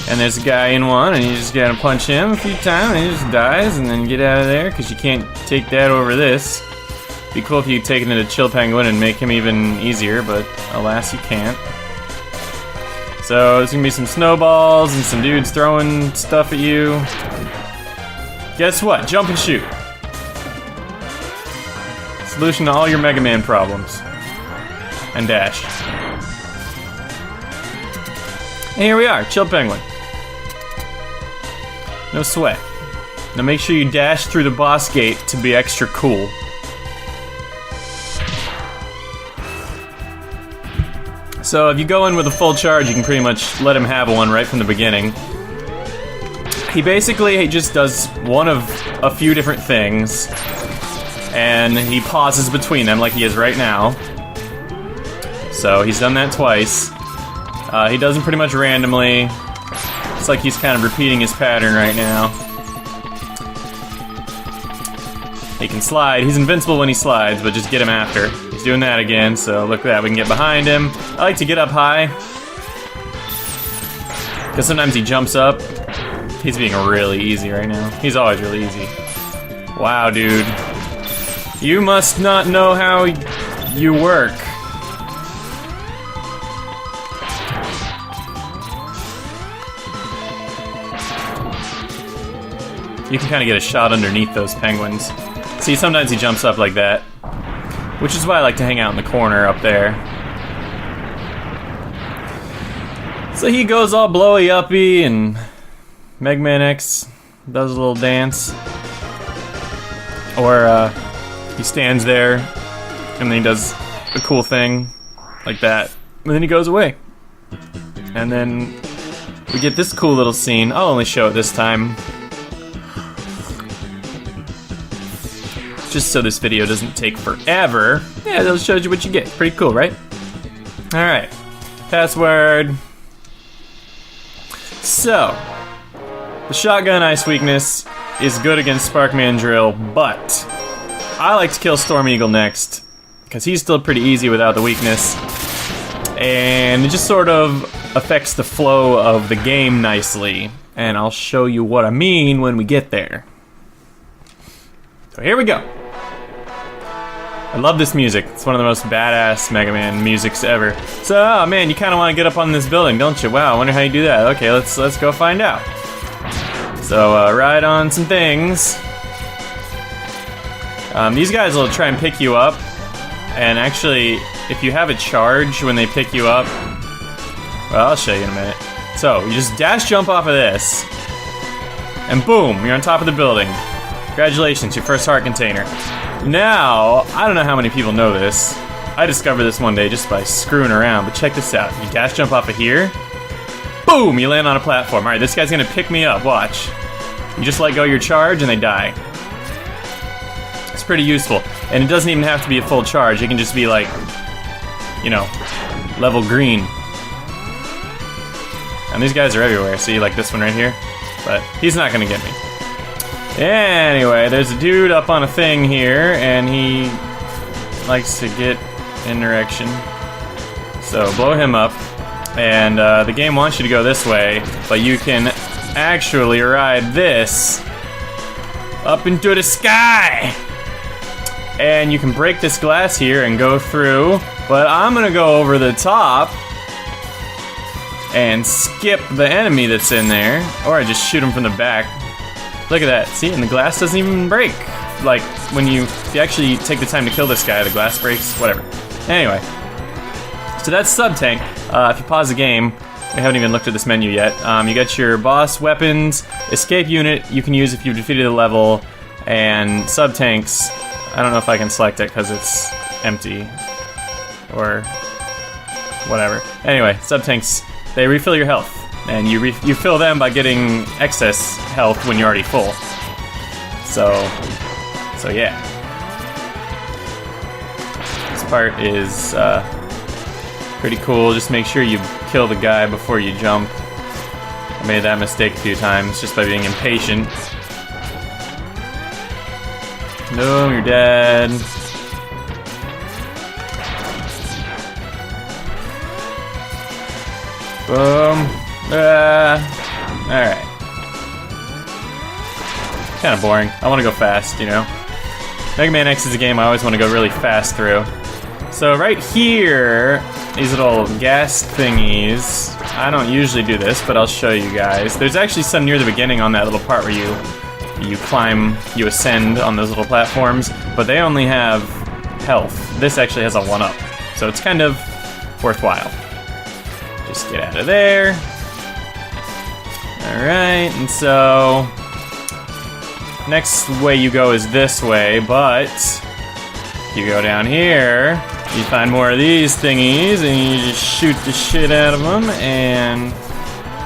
And there's a guy in one, and you just gotta punch him a few times, and he just dies, and then get out of there, because you can't take that over this. Be cool if you could take it into Chill Penguin and make him even easier, but alas, you can't. So there's gonna be some snowballs and some dudes throwing stuff at you. Guess what? Jump and shoot. Solution to all your Mega Man problems. And dash. And here we are, Chill Penguin. No sweat. Now make sure you dash through the boss gate to be extra cool. So if you go in with a full charge, you can pretty much let him have one right from the beginning. He basically just does one of a few different things, and he pauses between them like he is right now. So he's done that twice. He does them pretty much randomly. It's like he's kind of repeating his pattern right now. He can slide. He's invincible when he slides, but just get him after. He's doing that again, so look at that. We can get behind him. I like to get up high, because sometimes he jumps up. He's being really easy right now. He's always really easy. Wow, dude. You must not know how you work. You can kind of get a shot underneath those penguins. See, sometimes he jumps up like that, which is why I like to hang out in the corner up there. So he goes all blowy uppy, and Megaman X does a little dance. Or he stands there, and then he does a cool thing like that, and then he goes away. And then we get this cool little scene. I'll only show it this time, just so this video doesn't take forever. Yeah, that shows you what you get. Pretty cool, right? Alright. Password. So, the shotgun ice weakness is good against Sparkman Drill, but I like to kill Storm Eagle next, because he's still pretty easy without the weakness. And it just sort of affects the flow of the game nicely. And I'll show you what I mean when we get there. So here we go. I love this music. It's one of the most badass Mega Man musics ever. So, oh man, you kind of want to get up on this building, don't you? Wow, I wonder how you do that. Okay, let's go find out. So, ride on some things. These guys will try and pick you up. And actually, if you have a charge when they pick you up, well, I'll show you in a minute. So, you just dash jump off of this. And boom, you're on top of the building. Congratulations, your first heart container. Now, I don't know how many people know this. I discovered this one day just by screwing around, but check this out. You dash jump off of here, boom, you land on a platform. Alright, this guy's gonna pick me up, watch. You just let go your charge and they die. It's pretty useful. And it doesn't even have to be a full charge, it can just be like, you know, level green. And these guys are everywhere, see, like this one right here? But he's not gonna get me. Anyway, there's a dude up on a thing here, and he likes to get in direction. So blow him up, and the game wants you to go this way, but you can actually ride this up into the sky! And you can break this glass here and go through, but I'm gonna go over the top and skip the enemy that's in there, or I just shoot him from the back. Look at that, see, and the glass doesn't even break. Like, when if you actually take the time to kill this guy, the glass breaks, whatever. Anyway, so that's Sub-Tank. If you pause the game, we haven't even looked at this menu yet. You got your boss weapons, escape unit you can use if you've defeated a level, and Sub-Tanks, I don't know if I can select it because it's empty, or whatever. Anyway, Sub-Tanks, they refill your health. And you fill them by getting excess health when you're already full. So yeah. part is pretty cool. Just make sure you kill the guy before you jump. I made that mistake a few times just by being impatient. No, you're dead. Boom. Alright. Kind of boring. I want to go fast, you know? Mega Man X is a game I always want to go really fast through. So right here, these little gas thingies. I don't usually do this, but I'll show you guys. There's actually some near the beginning on that little part where you climb, you ascend on those little platforms, but they only have health. This actually has a 1-up, so it's kind of worthwhile. Just get out of there. Alright, and so next way you go is this way, but you go down here, you find more of these thingies, and you just shoot the shit out of them, and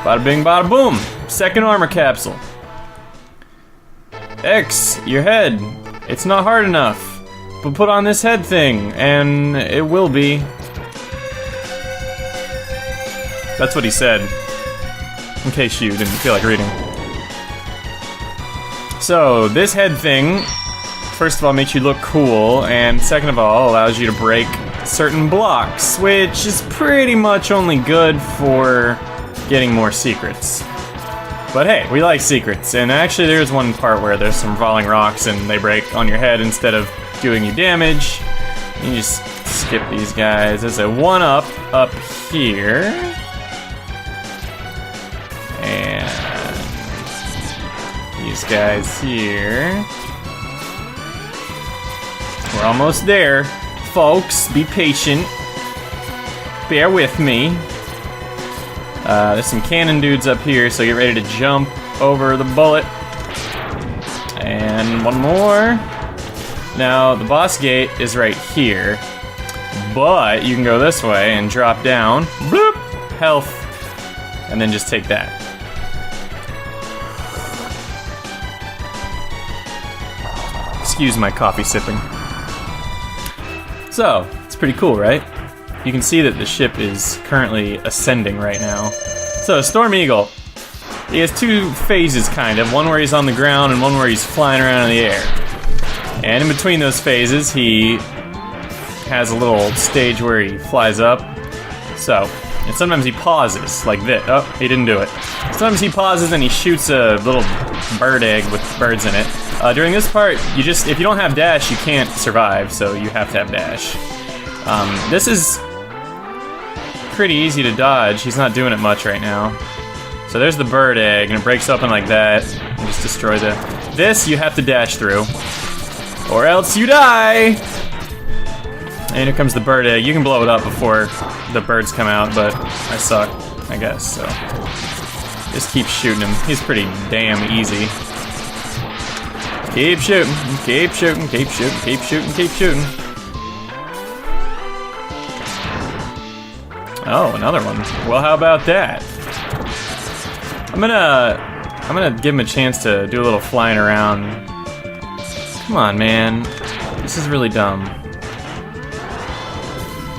bada bing bada boom! Second armor capsule. X, your head. It's not hard enough, but put on this head thing, and it will be. That's what he said, in case you didn't feel like reading. So, this head thing, first of all, makes you look cool, and second of all, allows you to break certain blocks, which is pretty much only good for getting more secrets. But hey, we like secrets, and actually there's one part where there's some falling rocks and they break on your head instead of doing you damage. You just skip these guys. There's a 1-up up here. And these guys here. We're almost there. Folks, be patient. Bear with me. There's some cannon dudes up here, so get ready to jump over the bullet. And one more. Now, the boss gate is right here, but you can go this way and drop down. Bloop! Health. And then just take that. Excuse my coffee sipping. So, it's pretty cool, right? You can see that the ship is currently ascending right now. So, Storm Eagle, he has two phases, kind of. One where he's on the ground and one where he's flying around in the air. And in between those phases, he has a little stage where he flies up. So, and sometimes he pauses, like this. Oh, he didn't do it. Sometimes he pauses and he shoots a little bird egg with birds in it. During this part, if you don't have dash, you can't survive, so you have to have dash. This is pretty easy to dodge. He's not doing it much right now. So there's the bird egg, and it breaks open like that, and just destroy this you have to dash through, or else you die! And here comes the bird egg. You can blow it up before the birds come out, but I suck, I guess, so. Just keep shooting him. He's pretty damn easy. Keep shooting, keep shooting, keep shooting, keep shooting, keep shooting. Oh, another one. Well, how about that? I'm gonna give him a chance to do a little flying around. Come on, man. This is really dumb.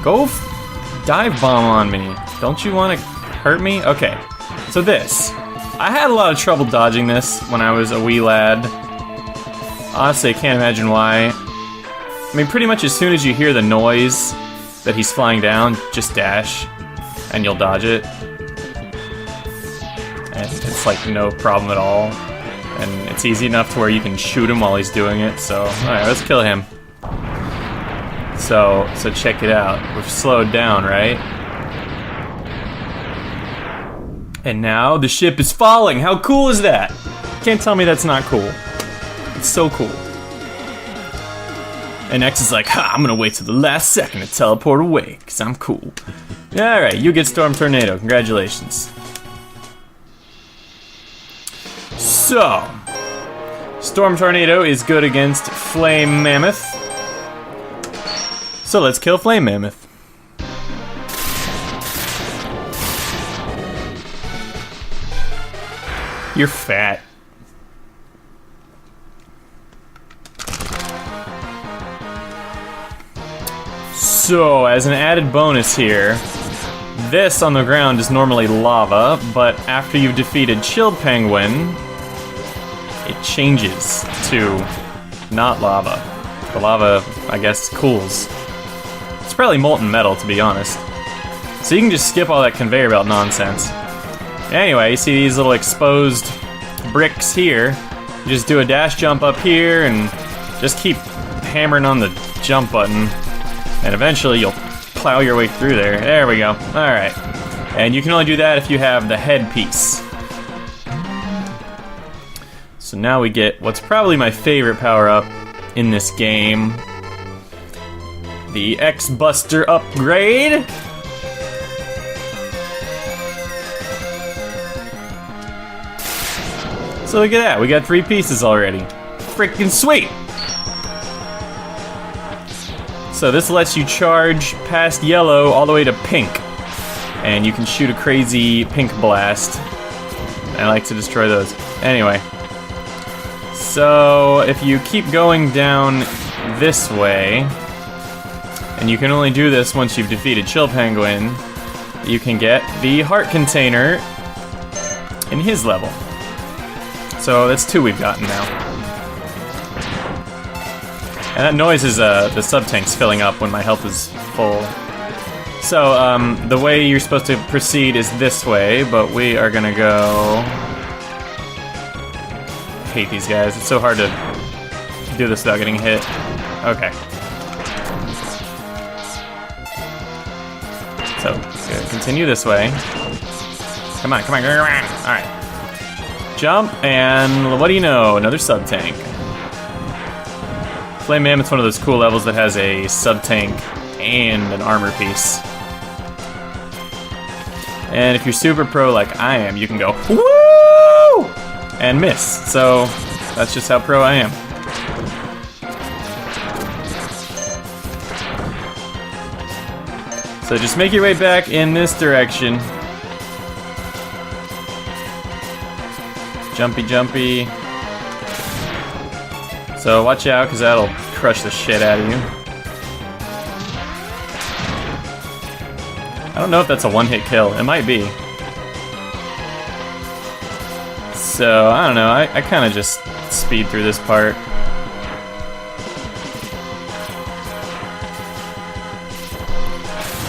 Go dive bomb on me. Don't you want to hurt me? Okay. So this. I had a lot of trouble dodging this when I was a wee lad. Honestly, I can't imagine why. I mean, pretty much as soon as you hear the noise that he's flying down, just dash, and you'll dodge it. And it's like no problem at all. And it's easy enough to where you can shoot him while he's doing it, so alright, let's kill him. So check it out. We've slowed down, right? And now the ship is falling! How cool is that? Can't tell me that's not cool. It's so cool. And X is like, ha, I'm gonna wait till the last second to teleport away, because I'm cool. Alright, you get Storm Tornado. Congratulations. So, Storm Tornado is good against Flame Mammoth. So let's kill Flame Mammoth. You're fat. So, as an added bonus here, this on the ground is normally lava, but after you've defeated Chill Penguin, it changes to not lava. The lava, I guess, cools. It's probably molten metal, to be honest. So you can just skip all that conveyor belt nonsense. Anyway, you see these little exposed bricks here. You just do a dash jump up here and just keep hammering on the jump button. And eventually you'll plow your way through there. There we go. Alright. And you can only do that if you have the headpiece. So now we get what's probably my favorite power-up in this game. The X-Buster upgrade. So look at that, we got 3 pieces already. Freaking sweet! So this lets you charge past yellow all the way to pink. And you can shoot a crazy pink blast. I like to destroy those. Anyway. So if you keep going down this way, and you can only do this once you've defeated Chill Penguin, you can get the heart container in his level. So that's 2 we've gotten now. And that noise is the sub-tanks filling up when my health is full. So the way you're supposed to proceed is this way, but we are gonna go... I hate these guys, it's so hard to do this without getting hit. Okay. So, continue this way. Come on, come on, go around. Alright. Jump, and what do you know? Another sub-tank. Flame Mammoth's one of those cool levels that has a sub-tank and an armor piece. And if you're super pro like I am, you can go, woo! And miss. So, that's just how pro I am. So just make your way back in this direction. Jumpy, jumpy. So watch out, because that'll crush the shit out of you. I don't know if that's a one-hit kill. It might be. So, I don't know. I kind of just speed through this part.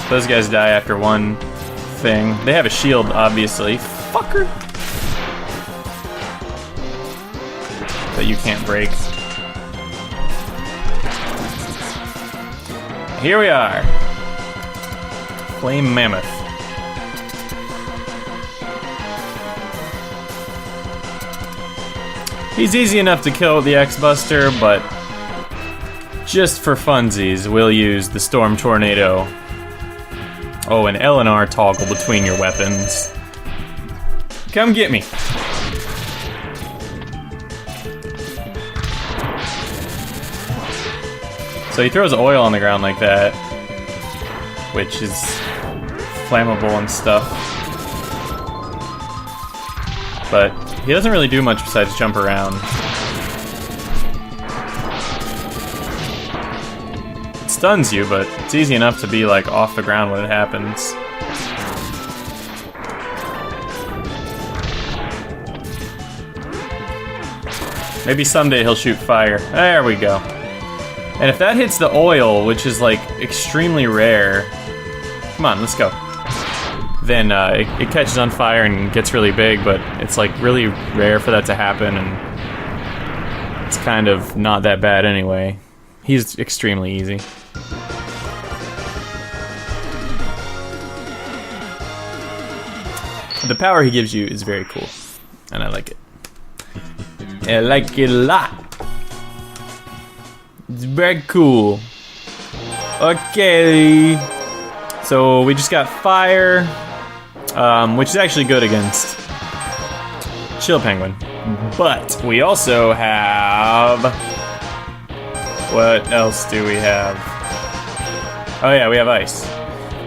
Those guys die after one thing. They have a shield, obviously. Fucker! That you can't break. Here we are. Flame Mammoth. He's easy enough to kill with the X-Buster, but just for funsies, we'll use the Storm Tornado. Oh, and L and R toggle between your weapons. Come get me. So he throws oil on the ground like that, which is flammable and stuff. But he doesn't really do much besides jump around. It stuns you, but it's easy enough to be like off the ground when it happens. Maybe someday he'll shoot fire. There we go. And if that hits the oil, which is like extremely rare, come on, let's go. Then it catches on fire and gets really big, but it's like really rare for that to happen, and it's kind of not that bad anyway. He's extremely easy. The power he gives you is very cool, and I like it. I like it a lot. It's very cool. Okay. So we just got fire, which is actually good against Chill Penguin. But we also have... What else do we have? Oh yeah, we have ice,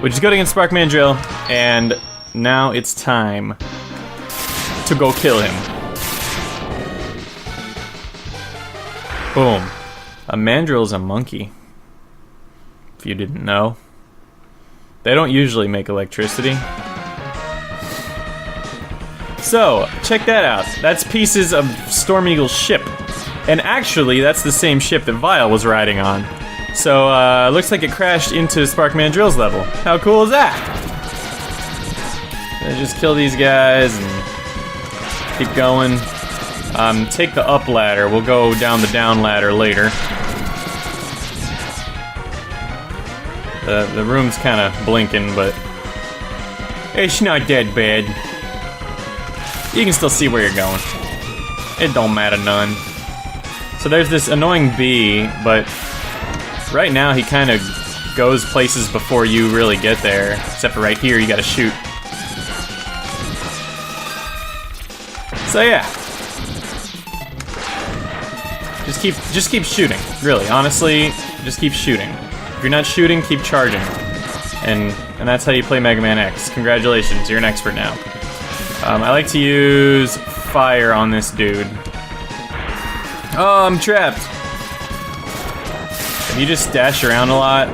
which is good against Spark Mandrill. And now it's time to go kill him. Boom. A mandrill is a monkey, if you didn't know. They don't usually make electricity. So, check that out. That's pieces of Storm Eagle's ship. And actually, that's the same ship that Vile was riding on. So, looks like it crashed into Sparkman Drill's level. How cool is that? So just kill these guys and keep going. Take the up ladder. We'll go down the down ladder later. The room's kind of blinking, but it's not that bad. You can still see where you're going. It don't matter none. So there's this annoying bee, but right now he kind of goes places before you really get there. Except for right here, you gotta shoot. So yeah. Just keep shooting. Really, honestly, just keep shooting. If you're not shooting, keep charging. And that's how you play Mega Man X. Congratulations, you're an expert now. I like to use fire on this dude. Oh, I'm trapped. If you just dash around a lot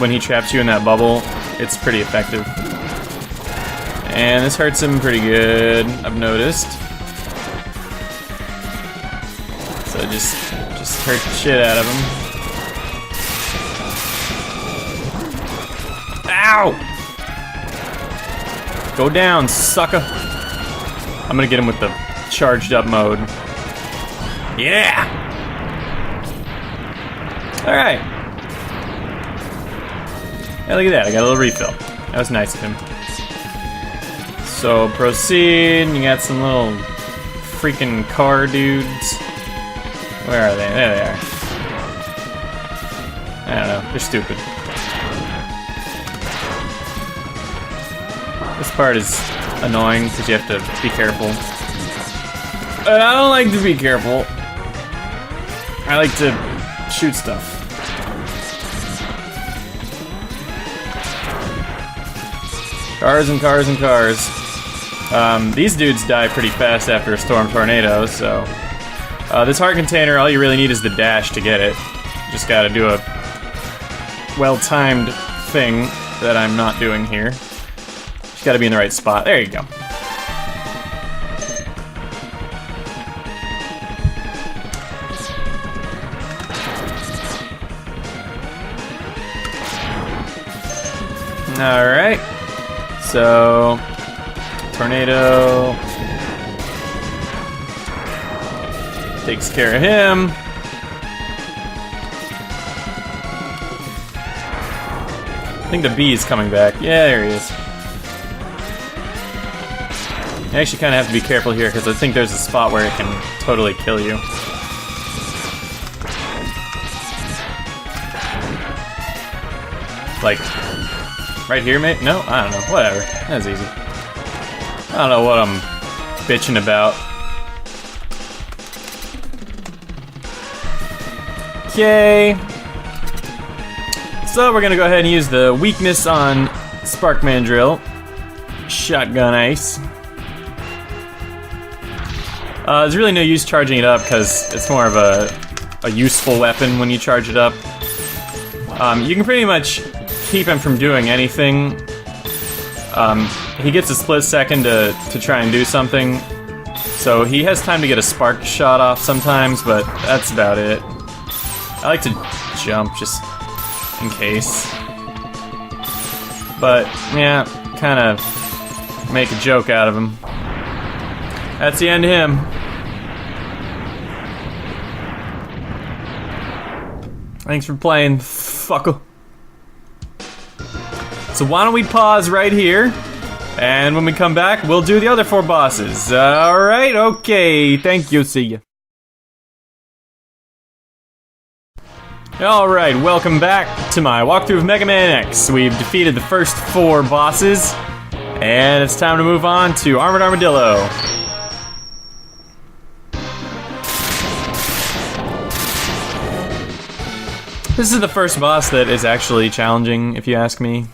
when he traps you in that bubble, it's pretty effective. And this hurts him pretty good, I've noticed. So just hurt the shit out of him. Ow! Go down, sucker. I'm gonna get him with the charged up mode. Yeah! Alright. Yeah, look at that, I got a little refill. That was nice of him. So, proceed, you got some little freaking car dudes. Where are they? There they are. I don't know, they're stupid. This part is annoying because you have to be careful. But I don't like to be careful. I like to shoot stuff. Cars and cars and cars. These dudes die pretty fast after a storm tornado, so... this heart container, all you really need is the dash to get it. You just gotta do a well-timed thing that I'm not doing here. Just gotta be in the right spot. There you go. Alright. So, tornado takes care of him. I think the bee is coming back. Yeah, there he is. You actually kind of have to be careful here because I think there's a spot where it can totally kill you. Like, right here, mate? No? I don't know. Whatever. That's easy. I don't know what I'm bitching about. Okay. So we're gonna go ahead and use the weakness on Sparkman Drill. Shotgun Ice. There's really no use charging it up because it's more of a useful weapon when you charge it up. You can pretty much keep him from doing anything. He gets a split second to try and do something. So he has time to get a spark shot off sometimes, but that's about it. I like to jump just in case. But, yeah, kind of make a joke out of him. That's the end of him. Thanks for playing, fucker. So why don't we pause right here, and when we come back, we'll do the other 4 bosses. Alright, okay, thank you, see ya. Alright, welcome back to my walkthrough of Mega Man X. We've defeated the first 4 bosses, and it's time to move on to Armored Armadillo. This is the first boss that is actually challenging, if you ask me.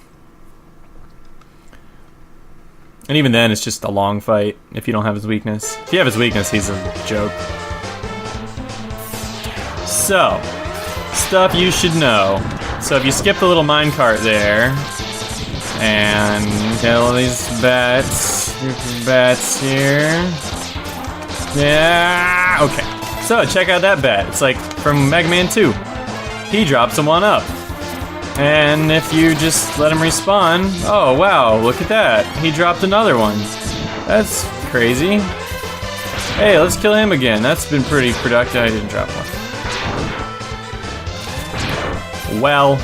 And even then, it's just a long fight, if you don't have his weakness. If you have his weakness, he's a joke. So, stuff you should know. So if you skip the little minecart there, And kill these bats. Bats here. Yeah. Okay. So check out that bat. It's like from Mega Man 2. He drops a 1-up. And if you just let him respawn, oh wow, look at that. He dropped another one. That's crazy. Hey, let's kill him again. That's been pretty productive. I didn't drop one. Well,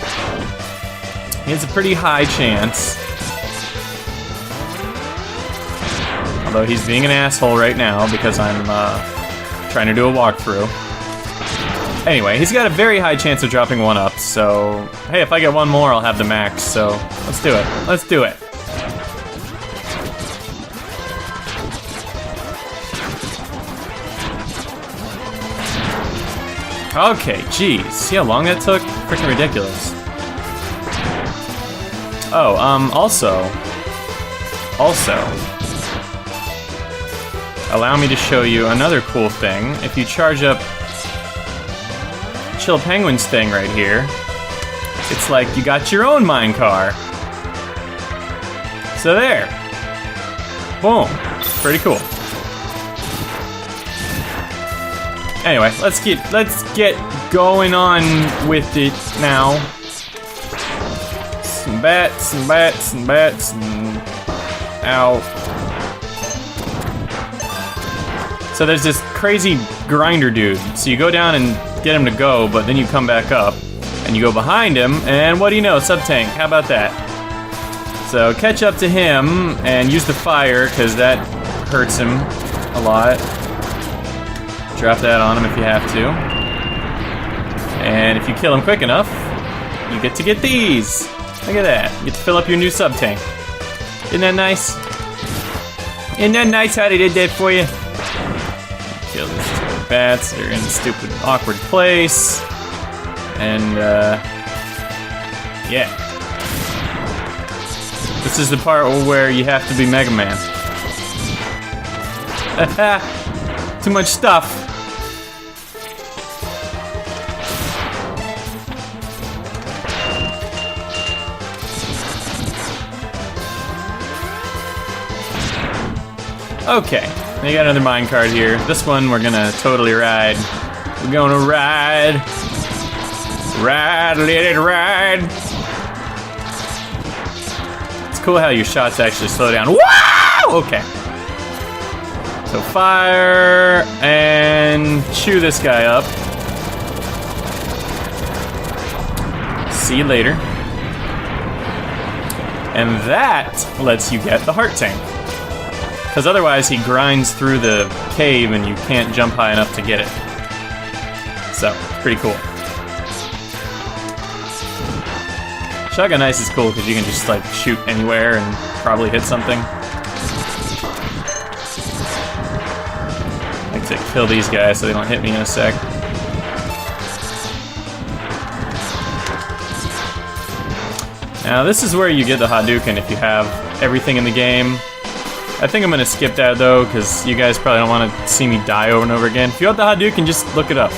he has a pretty high chance. Although he's being an asshole right now because I'm trying to do a walkthrough. Anyway, he's got a very high chance of dropping 1-up, so hey, if I get one more, I'll have the max, so let's do it. Let's do it. Okay, geez. See how long that took? Freaking ridiculous. Oh, also, allow me to show you another cool thing. If you charge up Chill Penguin's thing right here, it's like you got your own mine car. So there. Boom. Pretty cool. Anyway, let's get going on with it now. Some bats and bats and bats and ow. So there's this crazy grinder dude. So you go down and get him to go, but then you come back up and you go behind him, and what do you know? Sub-tank. How about that? So catch up to him and use the fire, because that hurts him a lot. Drop that on him if you have to. And if you kill him quick enough, you get to get these. Look at that. You get to fill up your new sub-tank. Isn't that nice? Isn't that nice how they did that for you? Kill these stupid bats. They're in a stupid, awkward place. And, yeah. This is the part where you have to be Mega Man. Too much stuff. Okay, you got another minecart here. This one we're gonna totally ride. We're gonna ride. Ride, let it ride. It's cool how your shots actually slow down. Wow! Okay. So fire and chew this guy up. See you later. And that lets you get the heart tank. Because otherwise he grinds through the cave and you can't jump high enough to get it. So, pretty cool. Shotgun Ice is cool because you can just like shoot anywhere and probably hit something. I like to kill these guys so they don't hit me in a sec. Now this is where you get the Hadouken if you have everything in the game. I think I'm gonna skip that though, because you guys probably don't want to see me die over and over again. If you want the Hadouken, just look it up.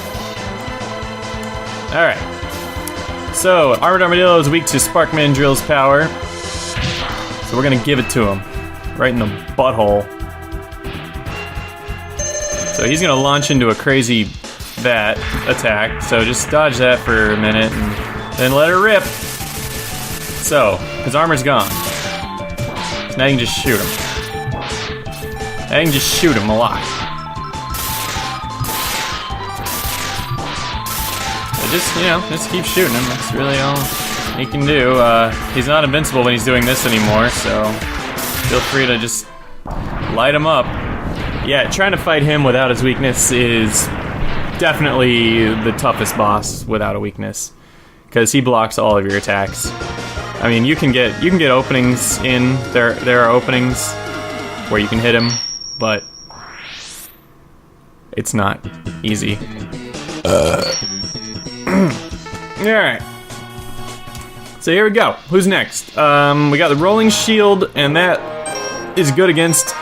Alright. So, Armored Armadillo is weak to Spark Mandrill's power. So we're gonna give it to him. Right in the butthole. So he's gonna launch into a crazy bat attack. So just dodge that for a minute and then let her rip. So, his armor's gone. So now you can just shoot him. I can just shoot him a lot. So just, you know, just keep shooting him. That's really all he can do. He's not invincible when he's doing this anymore, so feel free to just light him up. Yeah, trying to fight him without his weakness is definitely the toughest boss without a weakness, because he blocks all of your attacks. I mean, you can get openings in there. There are openings where you can hit him, but it's not easy. Alright. So here we go. Who's next? We got the Rolling Shield, and that is good against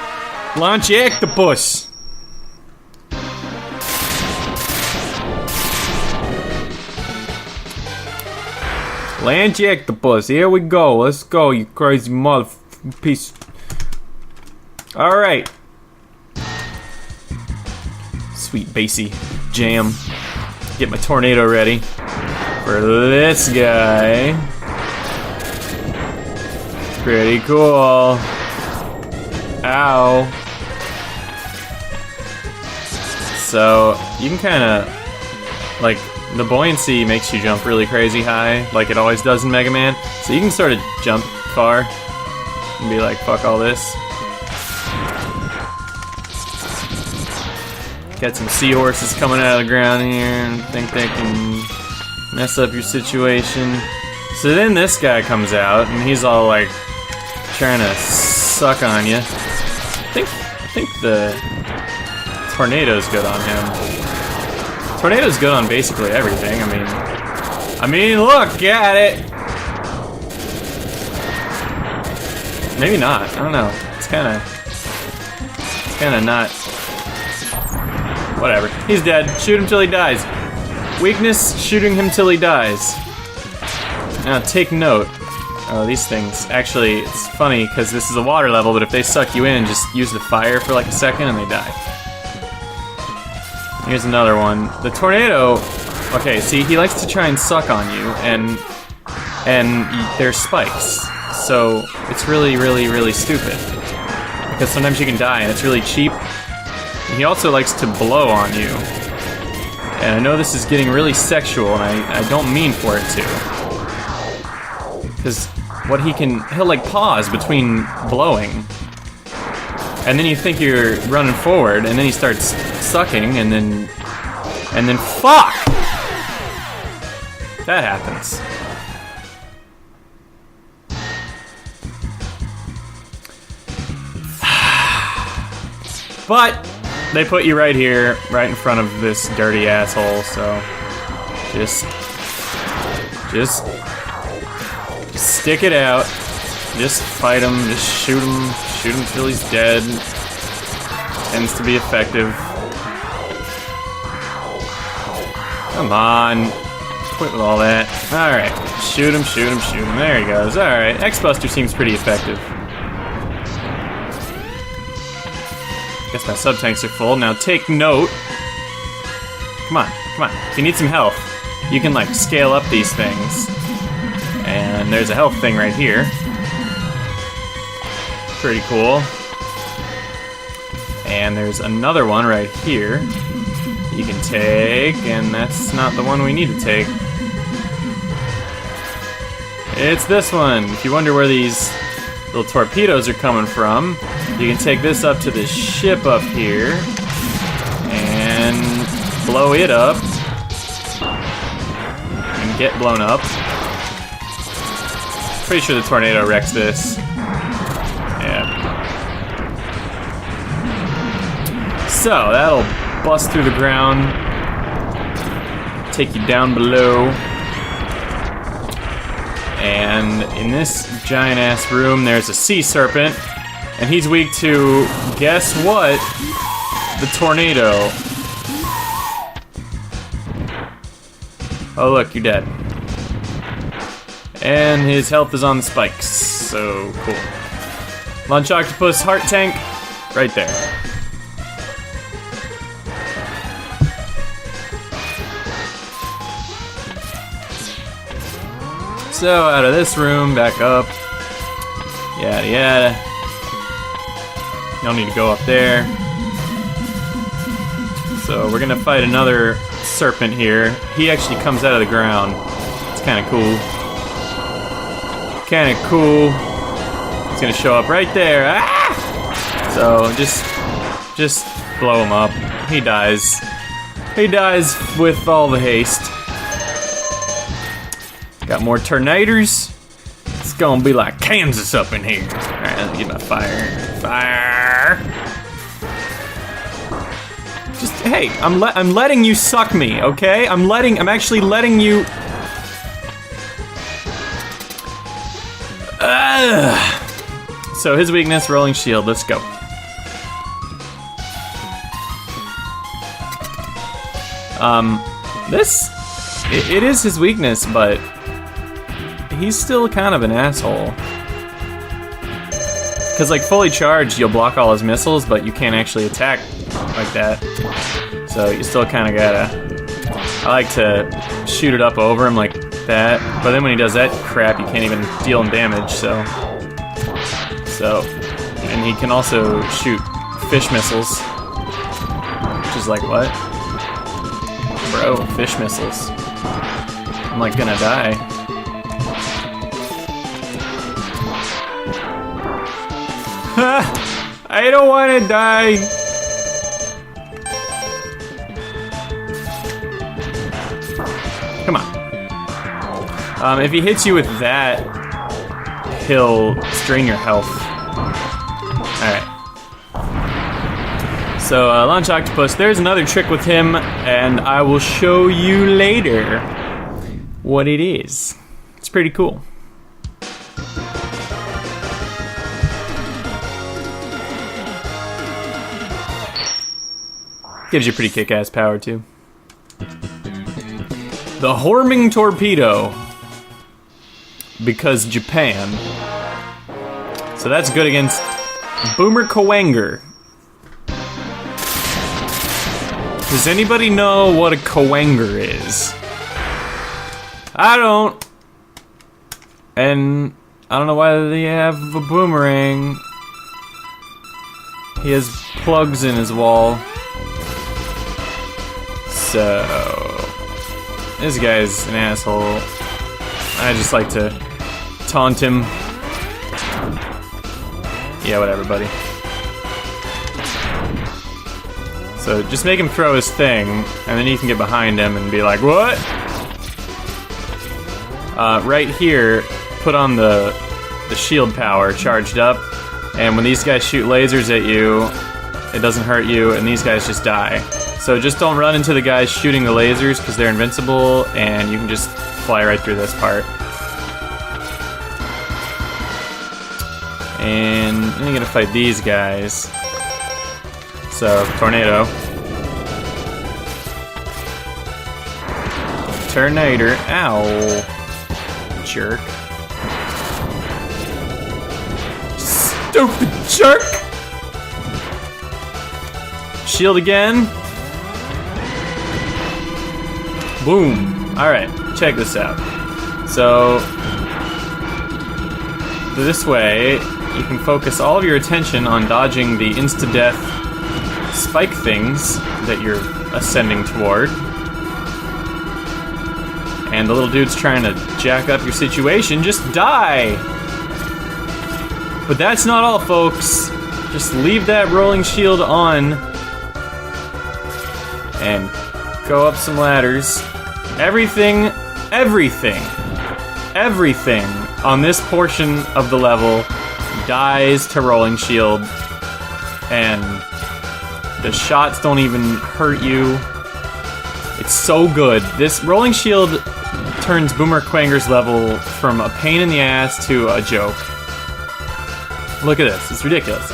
Launch Octopus. Land the octopus. Here we go. Let's go, you crazy mother piece. Alright. Sweet bassy jam. Get my tornado ready for this guy. Pretty cool. Ow. So, you can kinda, like, the buoyancy makes you jump really crazy high, like it always does in Mega Man. So you can sort of jump far and be like, fuck all this. Got some seahorses coming out of the ground here and think they can mess up your situation. So then this guy comes out and he's all like trying to suck on you. I think the tornado's good on him. Tornado's good on basically everything. I mean, look at it. Maybe not. I don't know. It's kind of not. Whatever. He's dead. Shoot him till he dies. Weakness, shooting him till he dies. Now take note. Oh, these things. Actually, it's funny because this is a water level, but if they suck you in, just use the fire for like a second and they die. Here's another one. The tornado. Okay, see, he likes to try and suck on you, and there's spikes. So it's really, really, really stupid. Because sometimes you can die, and it's really cheap. And he also likes to blow on you. And I know this is getting really sexual, and I don't mean for it to. Because what he'll like pause between blowing. And then you think you're running forward, and then he starts sucking, and then fuck! That happens. But they put you right here, right in front of this dirty asshole, so just stick it out. Just fight him, just shoot him till he's dead. Tends to be effective. Come on. Quit with all that. Alright. Shoot him. There he goes. Alright. X-Buster seems pretty effective. Guess my sub-tanks are full. Now take note. Come on. If you need some health, you can, like, scale up these things. And there's a health thing right here. Pretty cool. And there's another one right here you can take, and that's not the one we need to take. It's this one. If you wonder where these little torpedoes are coming from, you can take this up to the ship up here and blow it up and get blown up. Pretty sure the tornado wrecks this. Yeah. So that'll bust through the ground, take you down below, and in this giant ass room there's a sea serpent, and he's weak to, guess what? The tornado. Oh look, you're dead. And his health is on the spikes, so cool. Lunch octopus heart tank, right there. So out of this room, back up, yada yada. Don't need to go up there. So we're gonna fight another serpent here. He actually comes out of the ground. It's kind of cool. He's gonna show up right there. Ah! So just blow him up. He dies. He dies with all the haste. Got more tornadoes. It's gonna be like Kansas up in here. Alright, let me get my fire. Just, hey, I'm letting you suck me, okay? I'm actually letting you. So his weakness, rolling shield. Let's go. It is his weakness, but he's still kind of an asshole. Because, like, fully charged, you'll block all his missiles, but you can't actually attack like that. So you still kind of gotta... I like to shoot it up over him like that, but then when he does that crap, you can't even deal him damage, so... And he can also shoot fish missiles. Which is like, what? Bro, fish missiles. I'm like gonna die. I don't wanna die! Come on. If he hits you with that, he'll drain your health. Alright. So, Launch Octopus, there's another trick with him, and I will show you later what it is. It's pretty cool. Gives you pretty kick-ass power, too. The Horming Torpedo. Because Japan. So that's good against Boomer Kawanger. Does anybody know what a Kawanger is? I don't. And I don't know why they have a boomerang. He has plugs in his wall. So, this guy's an asshole. I just like to taunt him. Yeah, whatever, buddy. So, just make him throw his thing, and then you can get behind him and be like, what? Right here, put on the shield power charged up, and when these guys shoot lasers at you, it doesn't hurt you, and these guys just die. So just don't run into the guys shooting the lasers because they're invincible, and you can just fly right through this part. And then you're gonna fight these guys. So, Tornado. Tornado. Ow. Jerk. Stupid jerk! Shield again. Boom. Alright, check this out. So, this way, you can focus all of your attention on dodging the insta-death spike things that you're ascending toward. And the little dude's trying to jack up your situation. Just die! But that's not all, folks. Just leave that rolling shield on and go up some ladders. Everything on this portion of the level dies to rolling shield, and the shots don't even hurt you. It's so good. This rolling shield turns Boomer Kawanger's level from a pain in the ass to a joke. Look at this, it's ridiculous.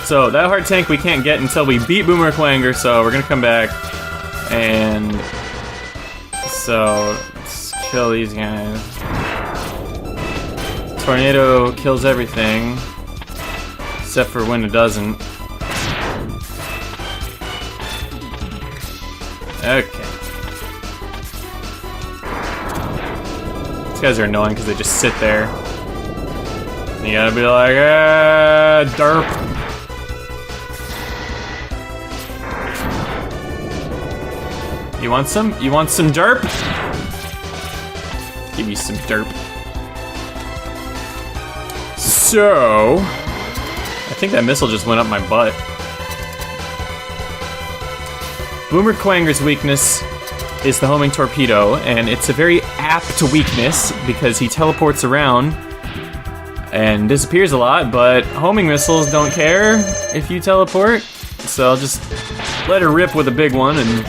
So that hard tank we can't get until we beat Boomer Kawanger, so we're gonna come back and so let's kill these guys. Tornado kills everything except for when it doesn't. Okay. These guys are annoying because they just sit there. You gotta be like, derp. You want some? You want some derp? Give me some derp. So, I think that missile just went up my butt. Boomer Kawanger's weakness is the homing torpedo, and it's a very apt weakness because he teleports around and disappears a lot, but homing missiles don't care if you teleport, so I'll just let her rip with a big one, and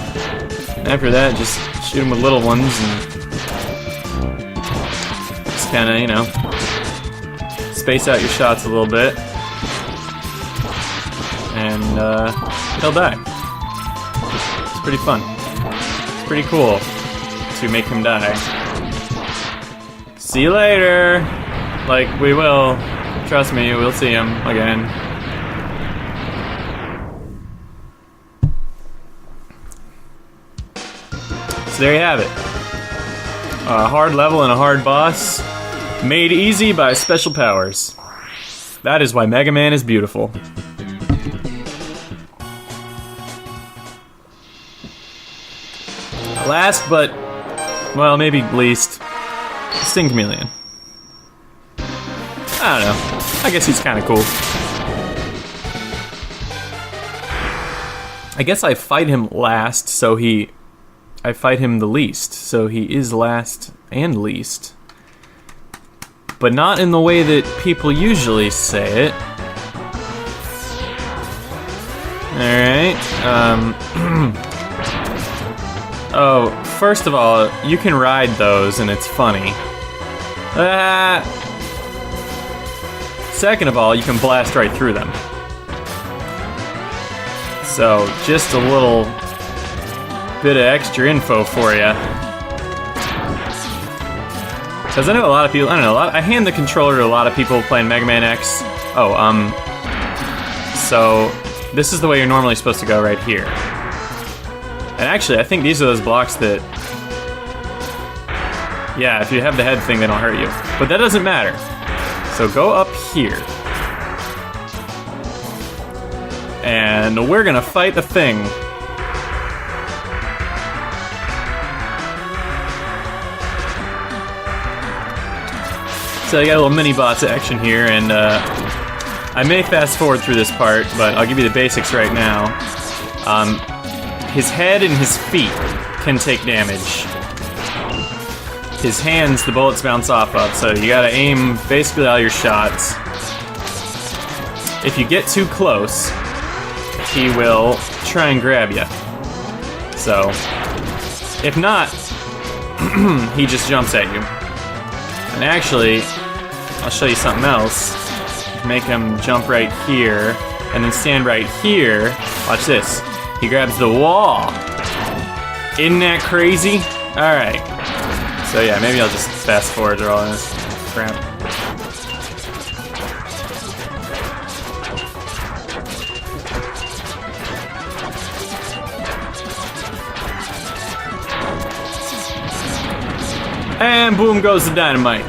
after that, just shoot him with little ones, and just kinda, you know, space out your shots a little bit, and he'll die. It's pretty fun. It's pretty cool to make him die. See you later. Like, we will. Trust me, we'll see him again. So there you have it. A hard level and a hard boss, made easy by special powers. That is why Mega Man is beautiful. Last but, well, maybe least, Sting Chameleon. I don't know. I guess he's kind of cool. I guess I fight him last, so I fight him the least, so he is last and least. But not in the way that people usually say it. Alright, oh, first of all, you can ride those and it's funny. Second of all, you can blast right through them. So, just a little bit of extra info for you. Because I know a lot of people, I don't know, I hand the controller to a lot of people playing Mega Man X. Oh, so this is the way you're normally supposed to go right here. And actually, I think these are those blocks that, yeah, if you have the head thing, they don't hurt you. But that doesn't matter. So go up here. And we're gonna fight the thing. So I got a little mini boss action here, and I may fast forward through this part, but I'll give you the basics right now. His head and his feet can take damage. His hands, the bullets bounce off of, so you gotta aim basically all your shots. If you get too close, he will try and grab you. So, if not, he just jumps at you. And actually, I'll show you something else. Make him jump right here, and then stand right here. Watch this. He grabs the wall. Isn't that crazy? Alright. So yeah, maybe I'll just fast forward through all this crap. And boom goes the dynamite.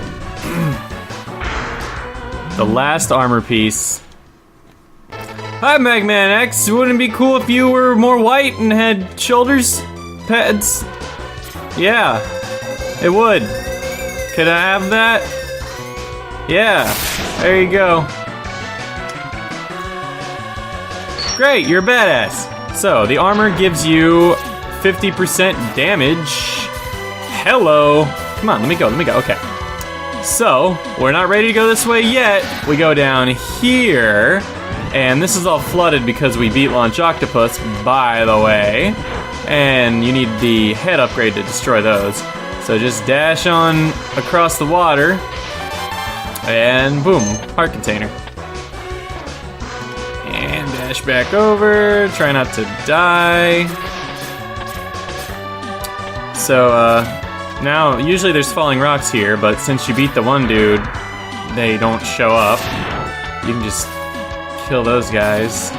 The last armor piece. Hi, Mega Man X. Wouldn't it be cool if you were more white and had shoulders pads? Yeah, it would. Could I have that? Yeah, there you go. Great, you're a badass. So, the armor gives you 50% damage. Hello. Come on, let me go, okay. So, we're not ready to go this way yet. We go down here, and this is all flooded because we beat Launch Octopus, by the way. And you need the head upgrade to destroy those. So just dash on across the water, and boom, heart container. And dash back over, try not to die. So, now, usually there's falling rocks here, but since you beat the one dude, they don't show up. You can just kill those guys.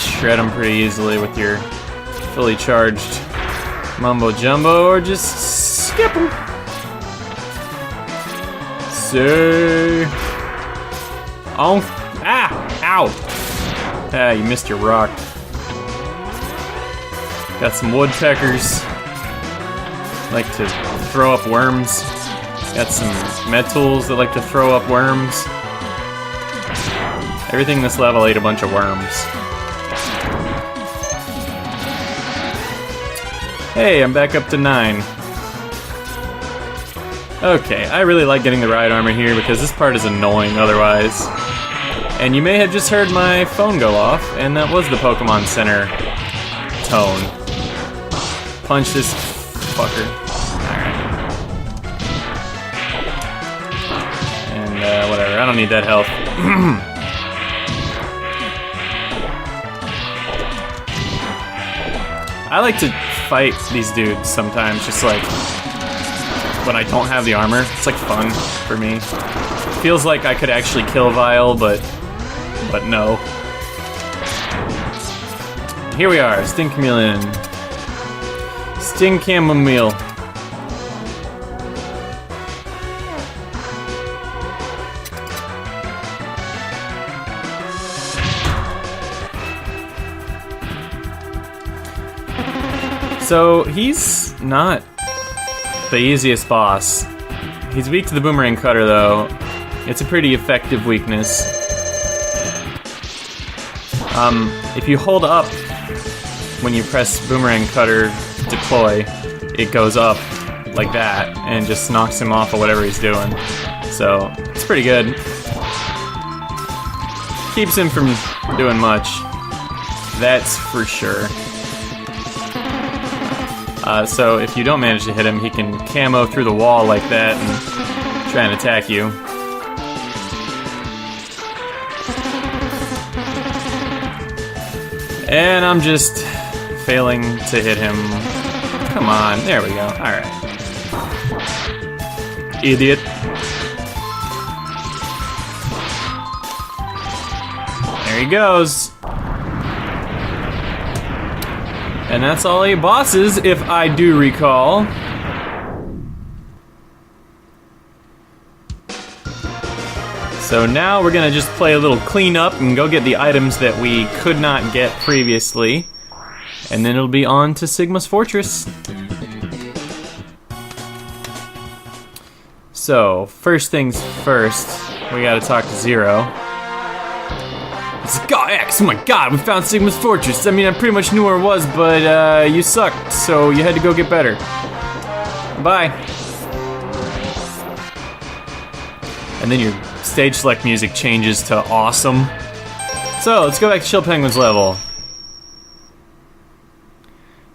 Shred them pretty easily with your fully charged Mumbo Jumbo, or just skip them. Say. Oh. Ah! Ow! Ah, you missed your rock. Got some woodpeckers. Like to throw up worms. Got some med tools that like to throw up worms. Everything in this level ate a bunch of worms. Hey, I'm back up to 9. Okay, I really like getting the ride armor here because this part is annoying otherwise. And you may have just heard my phone go off, and that was the Pokemon Center tone. Punch this fucker. Alright. And, whatever, I don't need that health. I like to fight these dudes sometimes, just like when I don't have the armor. It's like fun for me. Feels like I could actually kill Vile, but no. Here we are, Sting Chameleon. Sting Chamomile. So, he's not the easiest boss. He's weak to the boomerang cutter, though. It's a pretty effective weakness. If you hold up when you press boomerang cutter deploy, it goes up like that and just knocks him off of whatever he's doing. So, it's pretty good. Keeps him from doing much. That's for sure. So if you don't manage to hit him, he can camo through the wall like that and try and attack you. And I'm just failing to hit him. Come on, there we go. Alright. Idiot. There he goes. And that's all 8 bosses, if I do recall. So now we're gonna just play a little cleanup and go get the items that we could not get previously. And then it'll be on to Sigma's Fortress. So, first things first, we gotta talk to Zero. It's like, oh, X, oh my god, we found Sigma's Fortress. I mean, I pretty much knew where it was, but you sucked, so you had to go get better. Bye. And then your stage select music changes to awesome. So, let's go back to Chill Penguin's level.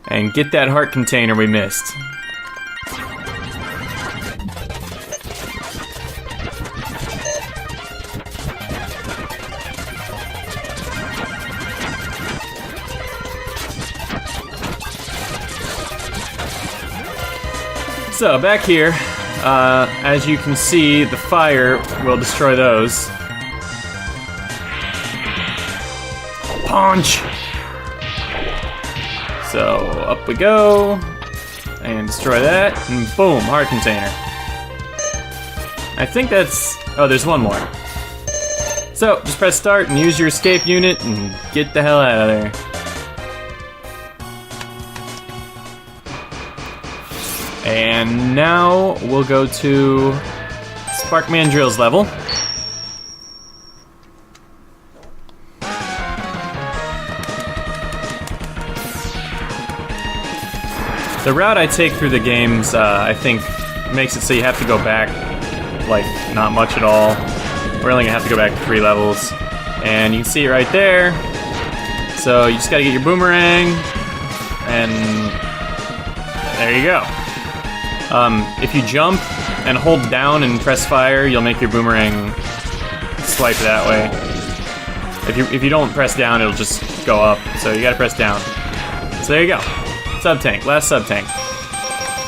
And get that heart container we missed. So, back here, as you can see, the fire will destroy those. Punch! So, up we go, and destroy that, and boom, heart container. I think that's... oh, there's one more. So, just press start and use your escape unit and get the hell out of there. And now we'll go to Sparkman Drill's level. The route I take through the games, I think, makes it so you have to go back, like, not much at all. We're only gonna have to go back 3 levels. And you can see it right there. So you just gotta get your boomerang, and there you go. If you jump and hold down and press fire, you'll make your boomerang swipe that way. If you don't press down, it'll just go up. So you gotta press down. So there you go. Sub-tank, last sub-tank.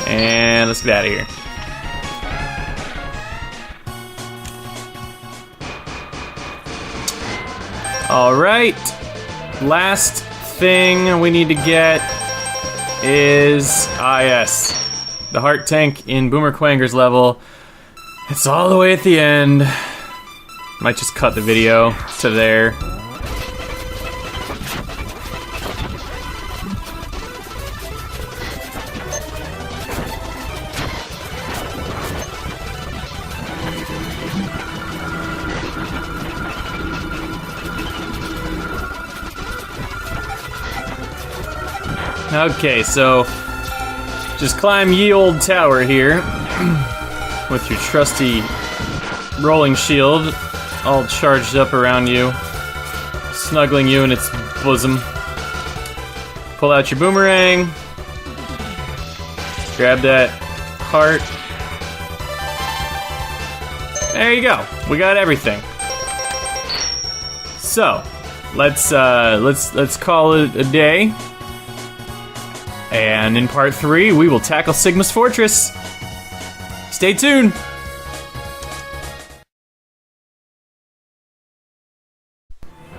And let's get out of here. Alright. Last thing we need to get is... ah, yes. The heart tank in Boomer Quanger's level. It's all the way at the end. Might just cut the video to there. Okay, so just climb ye old tower here with your trusty rolling shield all charged up around you, snuggling you in its bosom. Pull out your boomerang, grab that heart. There you go. We got everything. So, let's call it a day. And in part 3, we will tackle Sigma's Fortress. Stay tuned!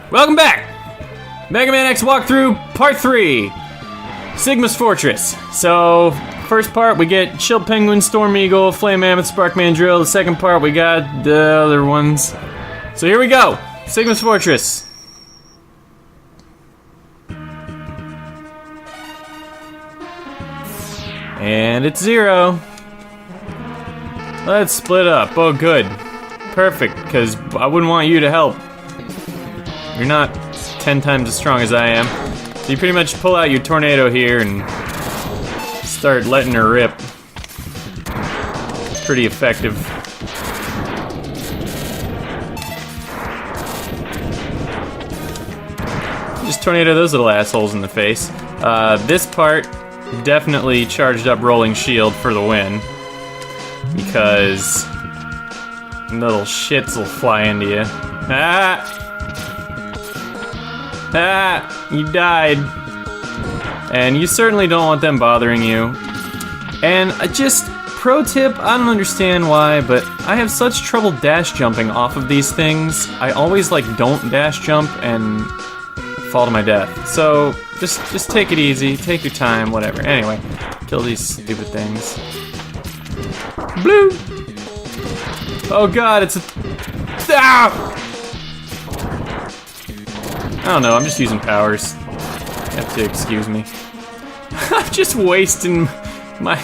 Welcome back! Mega Man X walkthrough, part 3. Sigma's Fortress. So, first part we get Shield Penguin, Storm Eagle, Flame Mammoth, Spark Mandrill. The second part we got the other ones. So here we go! Sigma's Fortress. And it's 0. Let's split up. Oh, good. Perfect, because I wouldn't want you to help. You're not 10 times as strong as I am. So you pretty much pull out your tornado here and start letting her rip. It's pretty effective. Just tornado those little assholes in the face. This part, definitely charged up rolling shield for the win. Because little shits will fly into you. Ah! Ah! You died. And you certainly don't want them bothering you. And just, pro tip, I don't understand why, but I have such trouble dash jumping off of these things. I always, like, don't dash jump and fall to my death. So, just take it easy, take your time, whatever. Anyway, kill these stupid things. Blue! Oh god, it's a... Ah! I don't know, I'm just using powers. You have to excuse me. I'm just wasting my...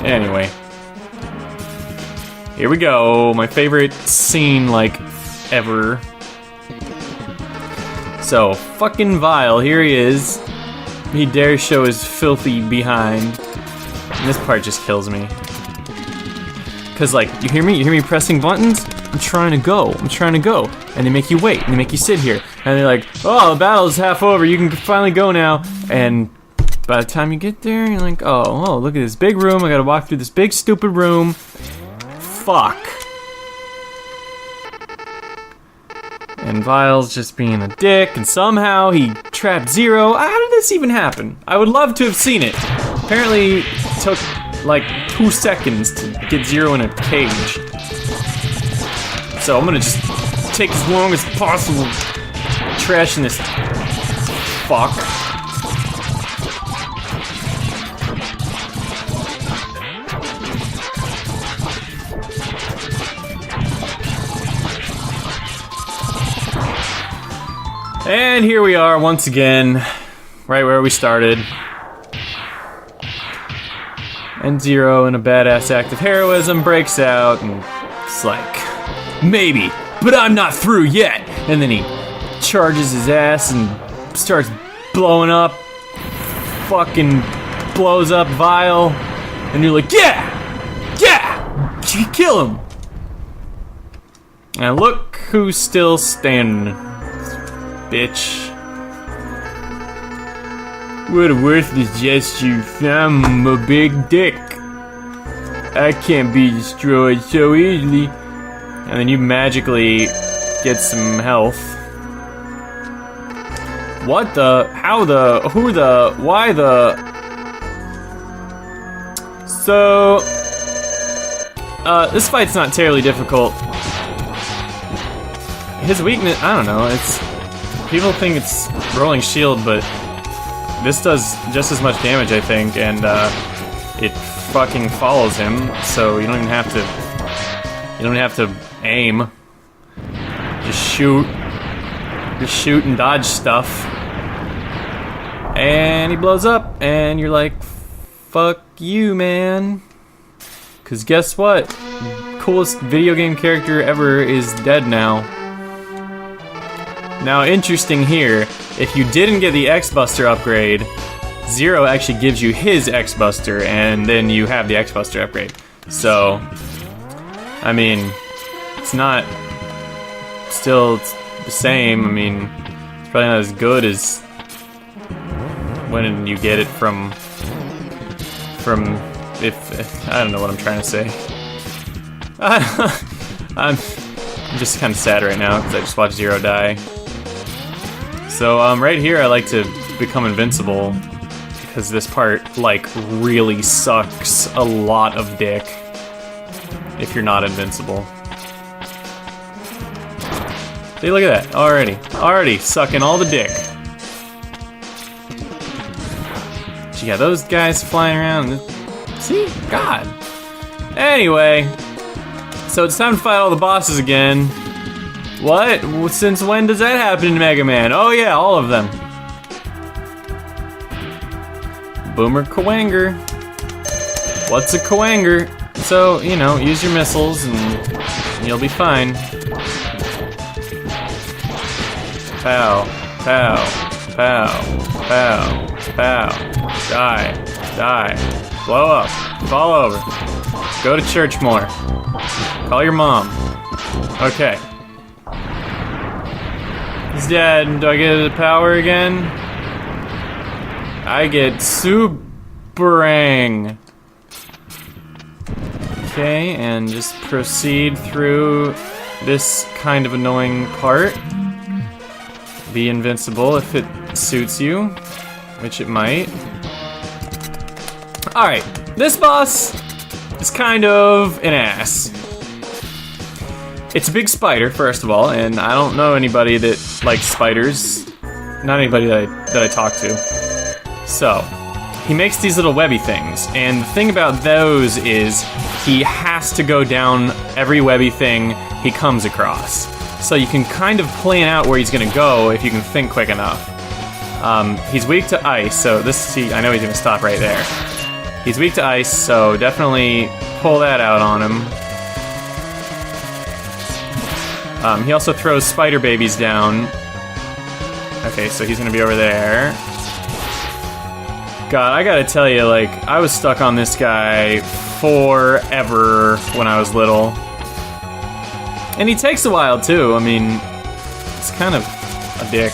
Anyway. Here we go, my favorite scene, like, ever. So, fucking Vile, here he is. He dares show his filthy behind. And this part just kills me. Cause like, you hear me pressing buttons? I'm trying to go. And they make you wait, and they make you sit here. And they're like, oh, the battle's half over, you can finally go now. And by the time you get there, you're like, oh, look at this big room, I gotta walk through this big stupid room. Fuck. And Vile's just being a dick, and somehow he trapped Zero. How did this even happen? I would love to have seen it. Apparently, it took like 2 seconds to get Zero in a cage. So I'm gonna just take as long as possible trashing this fuck. And here we are once again, right where we started. And Zero, in a badass act of heroism, breaks out and it's like, maybe, but I'm not through yet. And then he charges his ass and starts blowing up, fucking blows up Vile. And you're like, yeah, you kill him. And look who's still standing. Bitch. What a worthless gesture. I'm a big dick. I can't be destroyed so easily. And then you magically get some health. What the? How the? Who the? Why the? So... this fight's not terribly difficult. His weakness, I don't know, it's... People think it's rolling shield, but this does just as much damage, I think, and it fucking follows him, so you don't even have to... You don't have to aim. Just shoot. Just shoot and dodge stuff. And he blows up, and you're like, fuck you, man. Cause guess what? Coolest video game character ever is dead now. Now, interesting here, if you didn't get the X-Buster upgrade, Zero actually gives you his X-Buster, and then you have the X-Buster upgrade. So, I mean, it's not still the same. I mean, it's probably not as good as when you get it from if I don't know what I'm trying to say. I'm just kind of sad right now because I just watched Zero die. So right here I like to become invincible because this part, like, really sucks a lot of dick if you're not invincible. See, look at that, already sucking all the dick. You got those guys flying around. See? God. Anyway, so it's time to fight all the bosses again. What? Since when does that happen in Mega Man? Oh yeah, all of them. Boomer Kawanger. What's a Kawanger? So, you know, use your missiles and you'll be fine. Pow, pow, pow, pow, pow. Die, blow up, fall over, go to church more, call your mom. Okay. He's dead. Do I get the power again? I get Superang. Okay, and just proceed through this kind of annoying part. Be invincible if it suits you, which it might. Alright, this boss is kind of an ass. It's a big spider, first of all, and I don't know anybody that likes spiders. Not anybody that I talk to. So, he makes these little webby things, and the thing about those is he has to go down every webby thing he comes across. So you can kind of plan out where he's gonna go if you can think quick enough. He's weak to ice, so I know he's gonna stop right there. He's weak to ice, so definitely pull that out on him. He also throws spider babies down. Okay, so he's gonna be over there. God, I gotta tell you, like, I was stuck on this guy forever when I was little. And he takes a while, too. I mean, it's kind of a dick.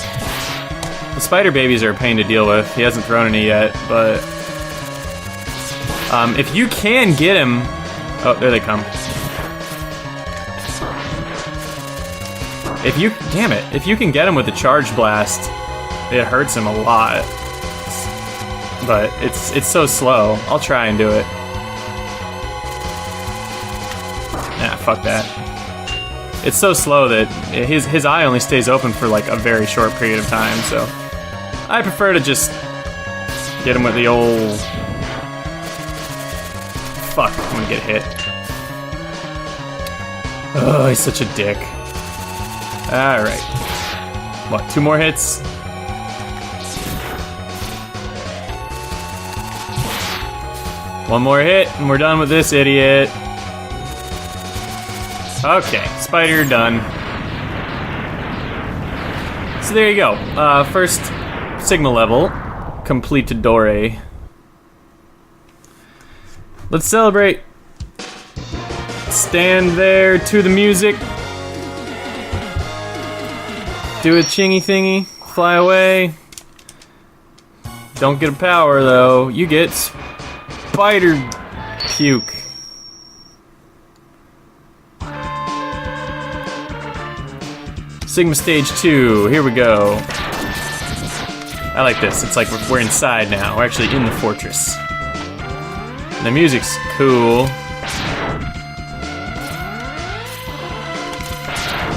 The spider babies are a pain to deal with. He hasn't thrown any yet, but... if you can get him... Oh, there they come. Damn it. If you can get him with a charge blast, it hurts him a lot. But it's so slow. I'll try and do it. Nah, fuck that. It's so slow that his eye only stays open for like a very short period of time, so I prefer to just get him with the old... Fuck, I'm gonna get hit. Oh, he's such a dick. Alright. What, 2 more hits? One more hit, and we're done with this idiot. Okay, spider done. So there you go. First Sigma level, completadore. Let's celebrate. Stand there to the music. Do a chingy thingy. Fly away. Don't get a power though. You get spider puke. Sigma Stage 2, here we go. I like this, it's like we're inside now. We're actually in the fortress. The music's cool.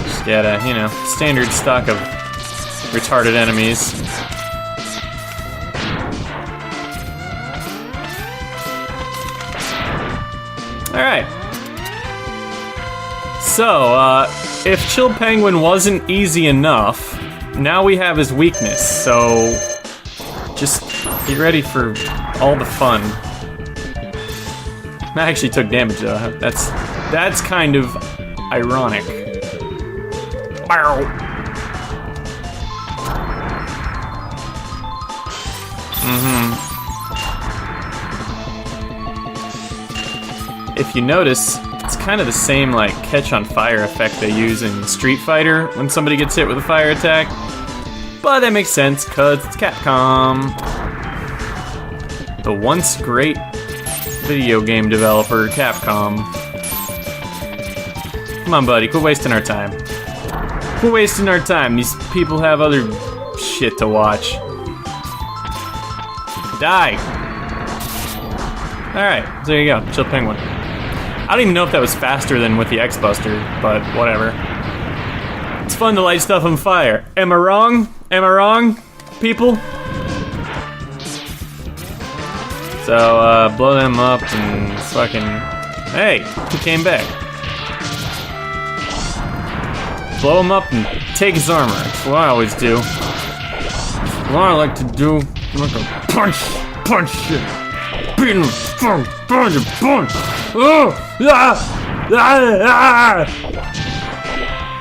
Just got a, you know, standard stock of retarded enemies. Alright. So, if Chill Penguin wasn't easy enough, now we have his weakness, so just get ready for all the fun. I actually took damage though. That's kind of ironic. If you notice, it's kind of the same like catch on fire effect they use in Street Fighter when somebody gets hit with a fire attack. But that makes sense cause it's Capcom. The once great video game developer, Capcom. Come on, buddy, quit wasting our time. Quit wasting our time. These people have other shit to watch. Die! Alright, there you go. Chill Penguin. I don't even know if that was faster than with the X-Buster, but whatever. It's fun to light stuff on fire. Am I wrong? Am I wrong, people? So, blow them up and fucking... Hey, he came back. Blow him up and take his armor. That's what I always do. What I like to do, I like to punch shit. Beat him, punch. Oh!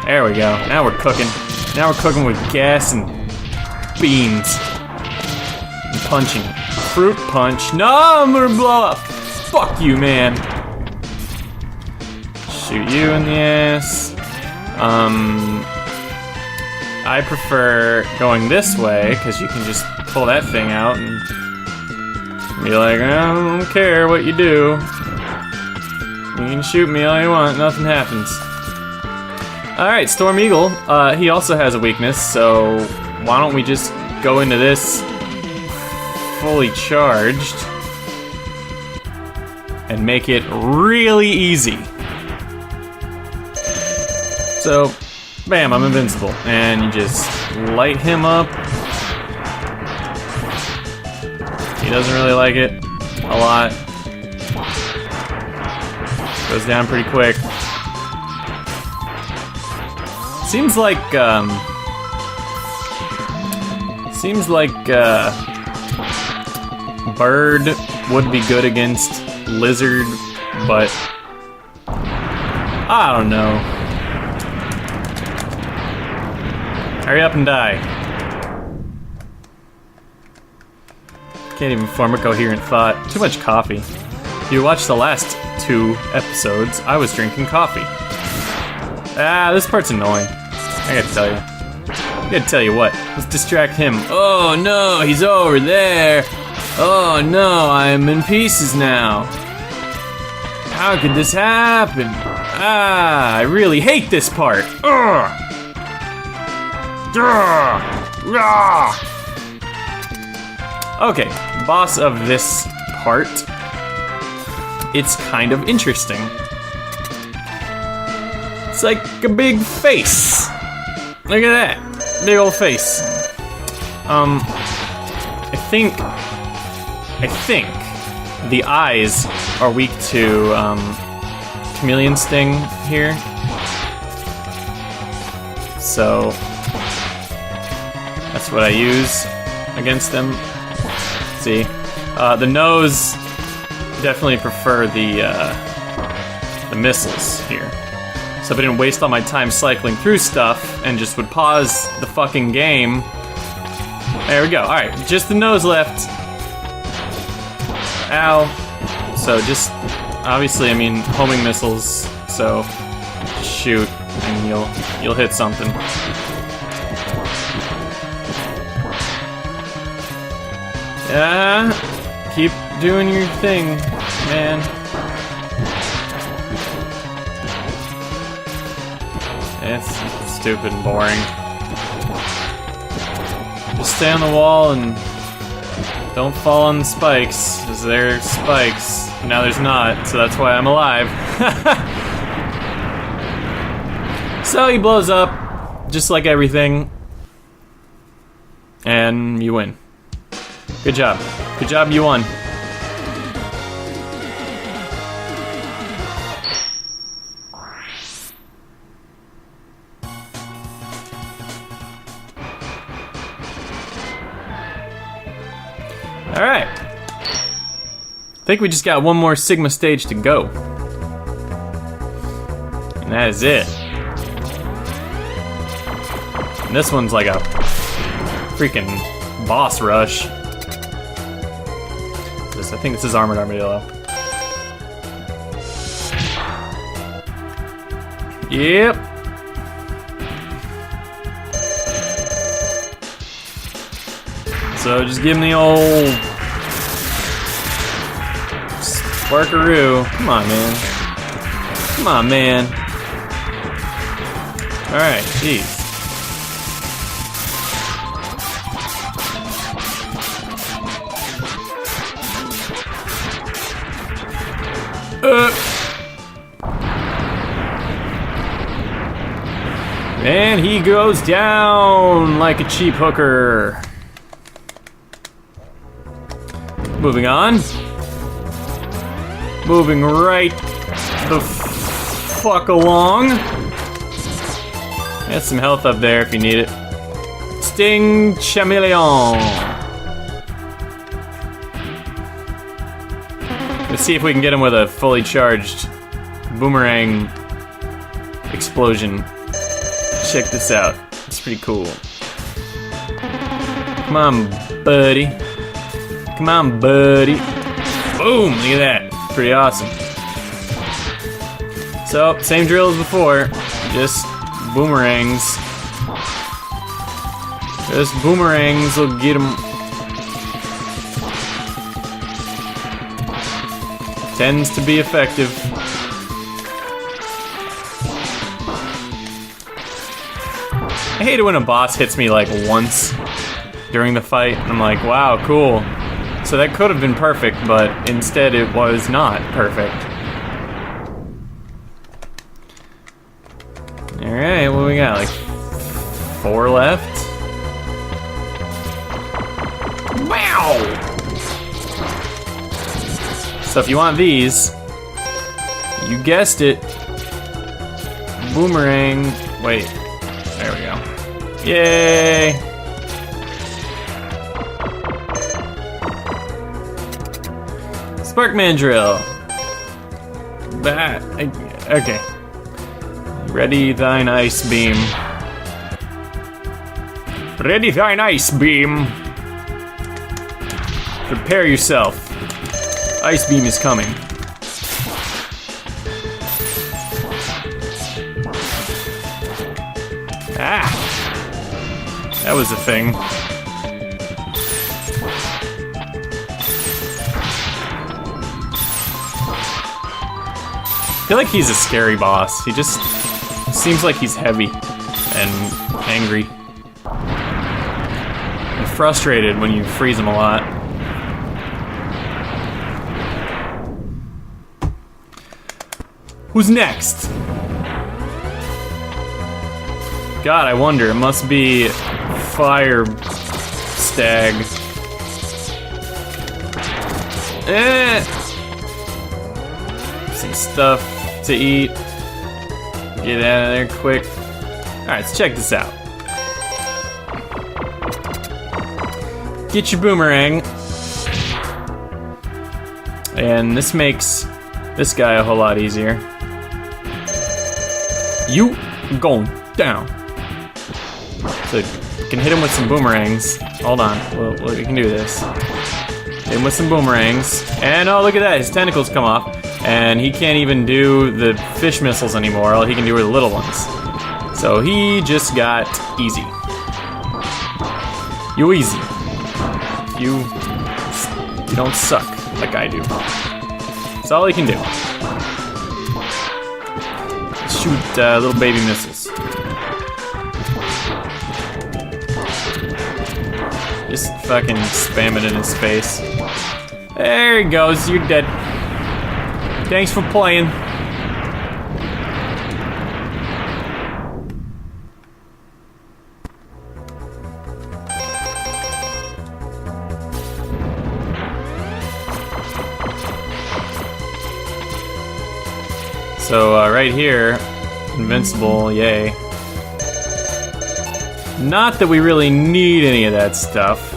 There we go. Now we're cooking. Now we're cooking with gas and beans. And punching. Fruit punch. No, I'm gonna blow up. Fuck you, man. Shoot you in the ass. I prefer going this way, because you can just pull that thing out and be like, I don't care what you do. You can shoot me all you want, nothing happens. Alright, Storm Eagle, he also has a weakness, so why don't we just go into this fully charged and make it really easy. So, bam, I'm invincible. And you just light him up. He doesn't really like it a lot. Goes down pretty quick. Seems like Bird would be good against Lizard, but I don't know. Hurry up and die. Can't even form a coherent thought. Too much coffee. If you watched the last 2 episodes, I was drinking coffee. This part's annoying. I gotta tell you. I gotta tell you what. Let's distract him. Oh no, he's over there. Oh no, I'm in pieces now. How could this happen? I really hate this part. Ugh. Okay, boss of this part. It's kind of interesting. It's like a big face. Look at that, big old face. I think the eyes are weak to chameleon sting here. So that's what I use against them. See, the nose definitely prefer the missiles here. So if I didn't waste all my time cycling through stuff and just would pause the fucking game. There we go. All right, just the nose left. Ow. So just obviously, I mean, homing missiles. So shoot, and you'll hit something. Yeah, keep doing your thing, man. It's stupid and boring. Just stay on the wall and don't fall on the spikes, because there's spikes. Now there's not, so that's why I'm alive. So he blows up, just like everything, and you win. Good job. Good job, you won. Alright. I think we just got one more Sigma stage to go. And that is it. And this one's like a freaking boss rush. I think this is Armored Armadillo. Yep. So just give him the old sparkaroo. Come on, man. Come on, man. Alright, jeez. And he goes down like a cheap hooker. Moving on. Moving right the fuck along. There's some health up there if you need it. Sting Chameleon. Let's see if we can get him with a fully charged boomerang explosion. Check this out. It's pretty cool. Come on, buddy. Come on, buddy. Boom! Look at that. Pretty awesome. So, same drill as before. Just boomerangs. Just boomerangs will get him. Tends to be effective. I hate it when a boss hits me like once during the fight. I'm like, wow, cool. So that could have been perfect, but instead it was not perfect. Alright, what we got? Like 4 left? Wow! So if you want these, you guessed it. Boomerang. Wait. There we go. Yay! Spark Mandrill. Bat. Okay. Ready thine ice beam. Ready thine ice beam. Prepare yourself. Ice beam is coming. Ah! That was a thing. I feel like he's a scary boss. He just seems like he's heavy and angry. And frustrated when you freeze him a lot. Who's next? God, I wonder. It must be Fire Stag. Some stuff to eat. Get out of there quick. Alright, let's check this out. Get your boomerang. And this makes this guy a whole lot easier. You going down. So you can hit him with some boomerangs. Hold on, we can do this. Hit him with some boomerangs. And oh, look at that, his tentacles come off. And he can't even do the fish missiles anymore. All he can do are the little ones. So he just got easy. You easy. You don't suck like I do. That's all he can do. Shoot little baby missiles. Just fucking spam it in his face. There he goes, you're dead. Thanks for playing. So right here, invincible, yay. Not that we really need any of that stuff.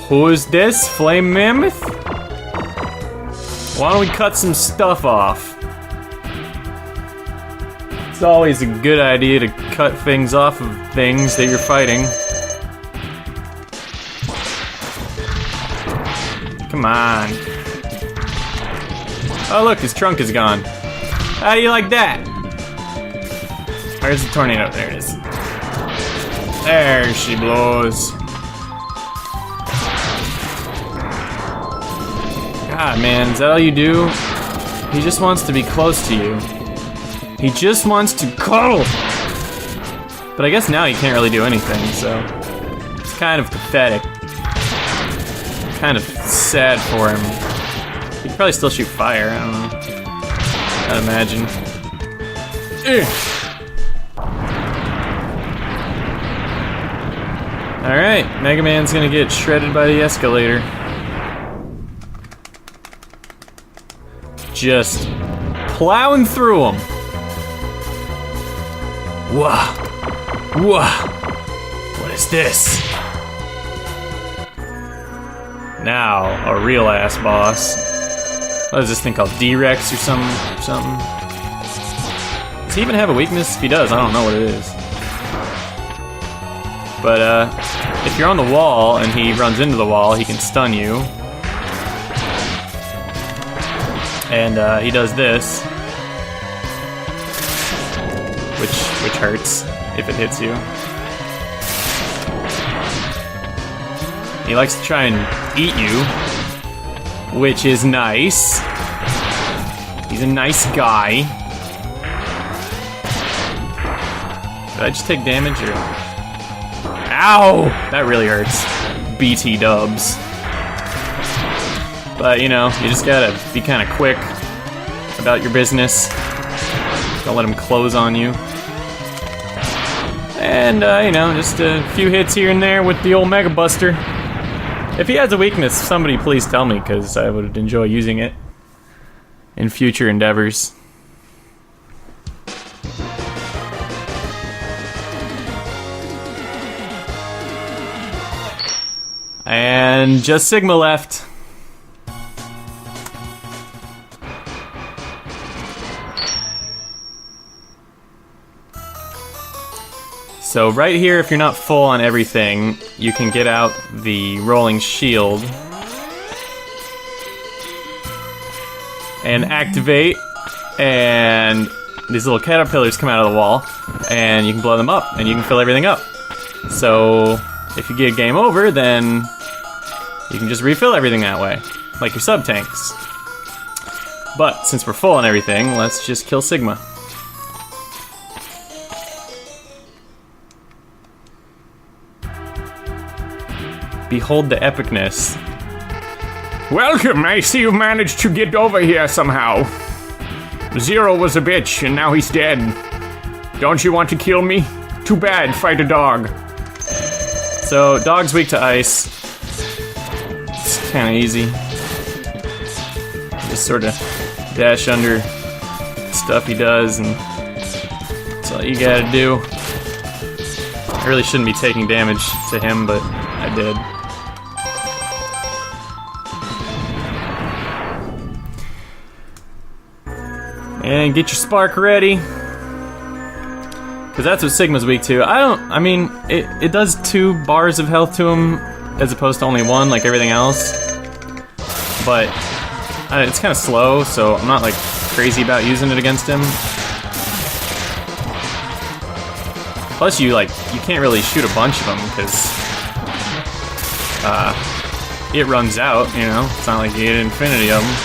Who is this? Flame Mammoth? Why don't we cut some stuff off? It's always a good idea to cut things off of things that you're fighting. Come on. Oh look, his trunk is gone. How do you like that? Where's the tornado? There it is. There she blows. God, man, is that all you do? He just wants to be close to you. He just wants to cuddle! But I guess now he can't really do anything, so... it's kind of pathetic. Kind of sad for him. He could probably still shoot fire, I don't know. I'd imagine. Ugh. Alright, Mega Man's gonna get shredded by the escalator. Just plowing through them. Whoa. Whoa. What is this? Now, a real ass boss. What is this thing called? D-Rex or something? Does he even have a weakness? If he does, I don't know what it is. But if you're on the wall and he runs into the wall, he can stun you. And he does this, which hurts if it hits you. He likes to try and eat you, which is nice. He's a nice guy. Did I just take damage or? Ow! That really hurts. BT dubs. But, you know, you just gotta be kind of quick about your business. Don't let him close on you. And, you know, just a few hits here and there with the old Mega Buster. If he has a weakness, somebody please tell me, because I would enjoy using it in future endeavors. And just Sigma left. So right here, if you're not full on everything, you can get out the rolling shield and activate, and these little caterpillars come out of the wall, and you can blow them up, and you can fill everything up. So if you get game over, then you can just refill everything that way, like your sub-tanks. But since we're full on everything, let's just kill Sigma. Behold the epicness. Welcome, I see you managed to get over here somehow. Zero was a bitch, and now he's dead. Don't you want to kill me? Too bad, fight a dog. So, dog's weak to ice. It's kinda easy. Just sorta dash under stuff he does, and that's all you gotta do. I really shouldn't be taking damage to him, but I did. And get your spark ready, because that's what Sigma's weak to. I mean, it does 2 bars of health to him as opposed to only 1 like everything else. But it's kind of slow, so I'm not like crazy about using it against him. Plus you can't really shoot a bunch of them because it runs out, you know? It's not like you get infinity of them.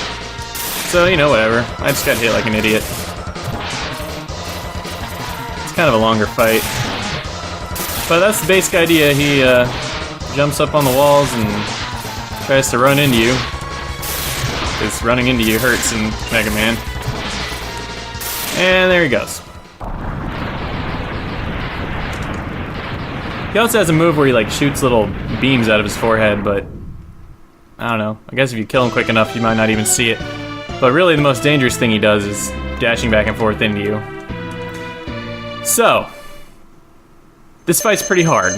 So, you know, whatever. I just got hit like an idiot. It's kind of a longer fight. But that's the basic idea. He jumps up on the walls and tries to run into you. Because running into you hurts in Mega Man. And there he goes. He also has a move where he like shoots little beams out of his forehead, but I don't know. I guess if you kill him quick enough, you might not even see it. But really, the most dangerous thing he does is dashing back and forth into you. So, this fight's pretty hard.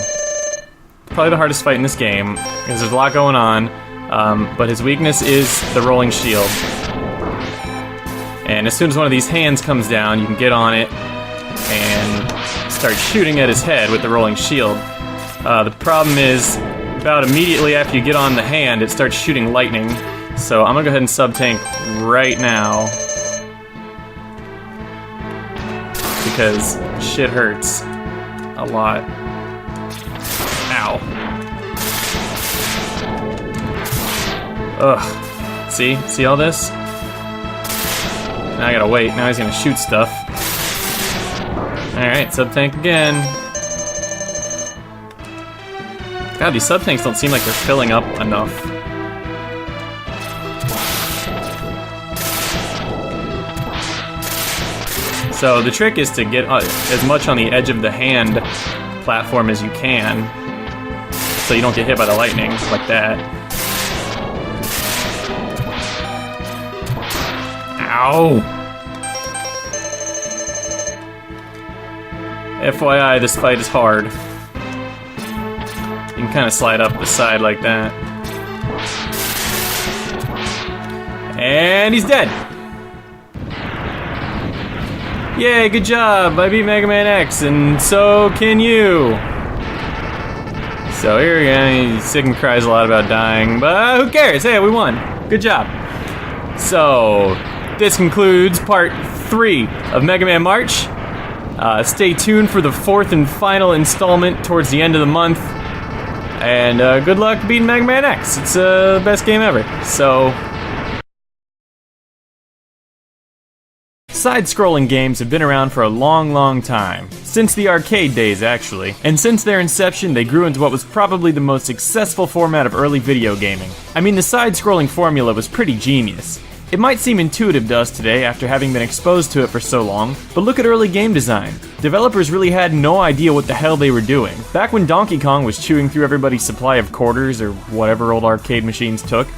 Probably the hardest fight in this game, because there's a lot going on, but his weakness is the rolling shield. And as soon as one of these hands comes down, you can get on it and start shooting at his head with the rolling shield. The problem is, about immediately after you get on the hand, it starts shooting lightning. So I'm gonna go ahead and sub-tank right now, because shit hurts a lot. Ow. Ugh. See all this? Now I gotta wait. Now he's gonna shoot stuff. Alright, sub-tank again. God, these sub-tanks don't seem like they're filling up enough. So the trick is to get as much on the edge of the hand platform as you can. so you don't get hit by the lightning like that. Ow! FYI, this fight is hard. You can kind of slide up the side like that. And he's dead! Yay, good job! I beat Mega Man X, and so can you! So here we go, Sigma cries a lot about dying, but who cares? Hey, we won! Good job! So, this concludes part 3 of Mega Man March. Stay tuned for the 4th and final installment towards the end of the month. And good luck beating Mega Man X. It's the best game ever. So, side-scrolling games have been around for a long, long time. Since the arcade days, actually. And since their inception, they grew into what was probably the most successful format of early video gaming. I mean, the side-scrolling formula was pretty genius. It might seem intuitive to us today after having been exposed to it for so long, but look at early game design. Developers really had no idea what the hell they were doing. Back when Donkey Kong was chewing through everybody's supply of quarters or whatever old arcade machines took,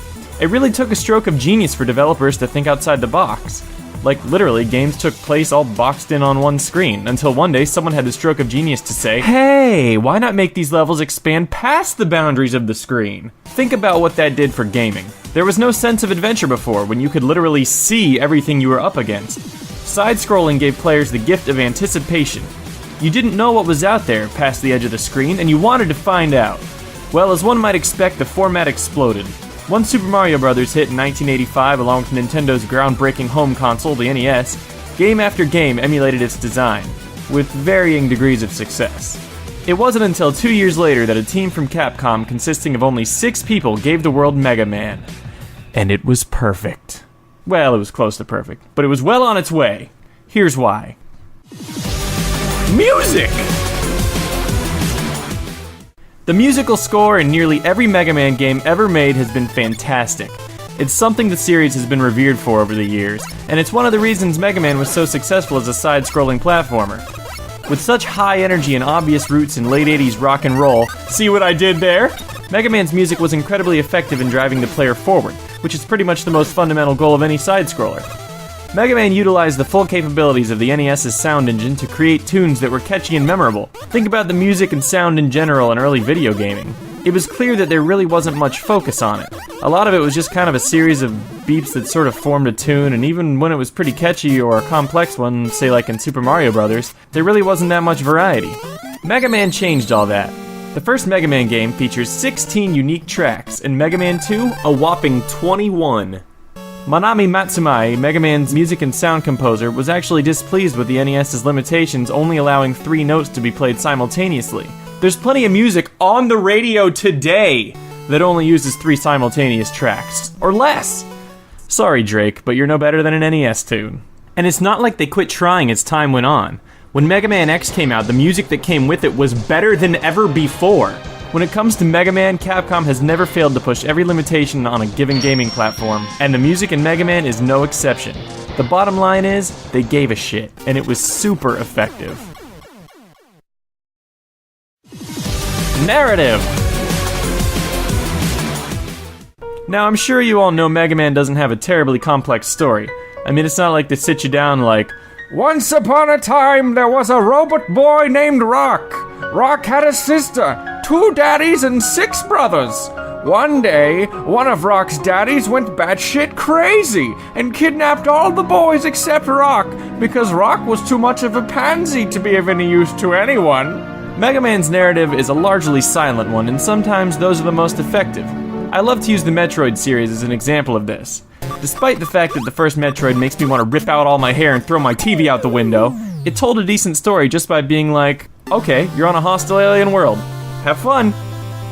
it really took a stroke of genius for developers to think outside the box. Like, literally, games took place all boxed in on one screen, until one day someone had the stroke of genius to say, hey, why not make these levels expand past the boundaries of the screen? Think about what that did for gaming. There was no sense of adventure before, when you could literally see everything you were up against. Side-scrolling gave players the gift of anticipation. You didn't know what was out there past the edge of the screen, and you wanted to find out. Well, as one might expect, the format exploded. Once Super Mario Bros. Hit in 1985 along with Nintendo's groundbreaking home console, the NES, game after game emulated its design, with varying degrees of success. It wasn't until 2 years later that a team from Capcom consisting of only 6 people gave the world Mega Man. And it was perfect. Well, it was close to perfect, but it was well on its way. Here's why. Music! The musical score in nearly every Mega Man game ever made has been fantastic. It's something the series has been revered for over the years, and it's one of the reasons Mega Man was so successful as a side-scrolling platformer. With such high energy and obvious roots in late 80s rock and roll, see what I did there? Mega Man's music was incredibly effective in driving the player forward, which is pretty much the most fundamental goal of any side-scroller. Mega Man utilized the full capabilities of the NES's sound engine to create tunes that were catchy and memorable. Think about the music and sound in general in early video gaming. It was clear that there really wasn't much focus on it. A lot of it was just kind of a series of beeps that sort of formed a tune, and even when it was pretty catchy or a complex one, say like in Super Mario Bros., there really wasn't that much variety. Mega Man changed all that. The first Mega Man game features 16 unique tracks, and Mega Man 2, a whopping 21. Manami Matsumae, Mega Man's music and sound composer, was actually displeased with the NES's limitations only allowing 3 notes to be played simultaneously. There's plenty of music on the radio today that only uses 3 simultaneous tracks, or less. Sorry, Drake, but you're no better than an NES tune. And it's not like they quit trying as time went on. When Mega Man X came out, the music that came with it was better than ever before. When it comes to Mega Man, Capcom has never failed to push every limitation on a given gaming platform, and the music in Mega Man is no exception. The bottom line is, they gave a shit, and it was super effective. Narrative! Now, I'm sure you all know Mega Man doesn't have a terribly complex story. I mean, it's not like they sit you down like, once upon a time, there was a robot boy named Rock. Rock had a sister, 2 daddies and 6 brothers. One day, one of Rock's daddies went batshit crazy and kidnapped all the boys except Rock because Rock was too much of a pansy to be of any use to anyone. Mega Man's narrative is a largely silent one, and sometimes those are the most effective. I love to use the Metroid series as an example of this. Despite the fact that the first Metroid makes me want to rip out all my hair and throw my TV out the window, it told a decent story just by being like, okay, you're on a hostile alien world. Have fun!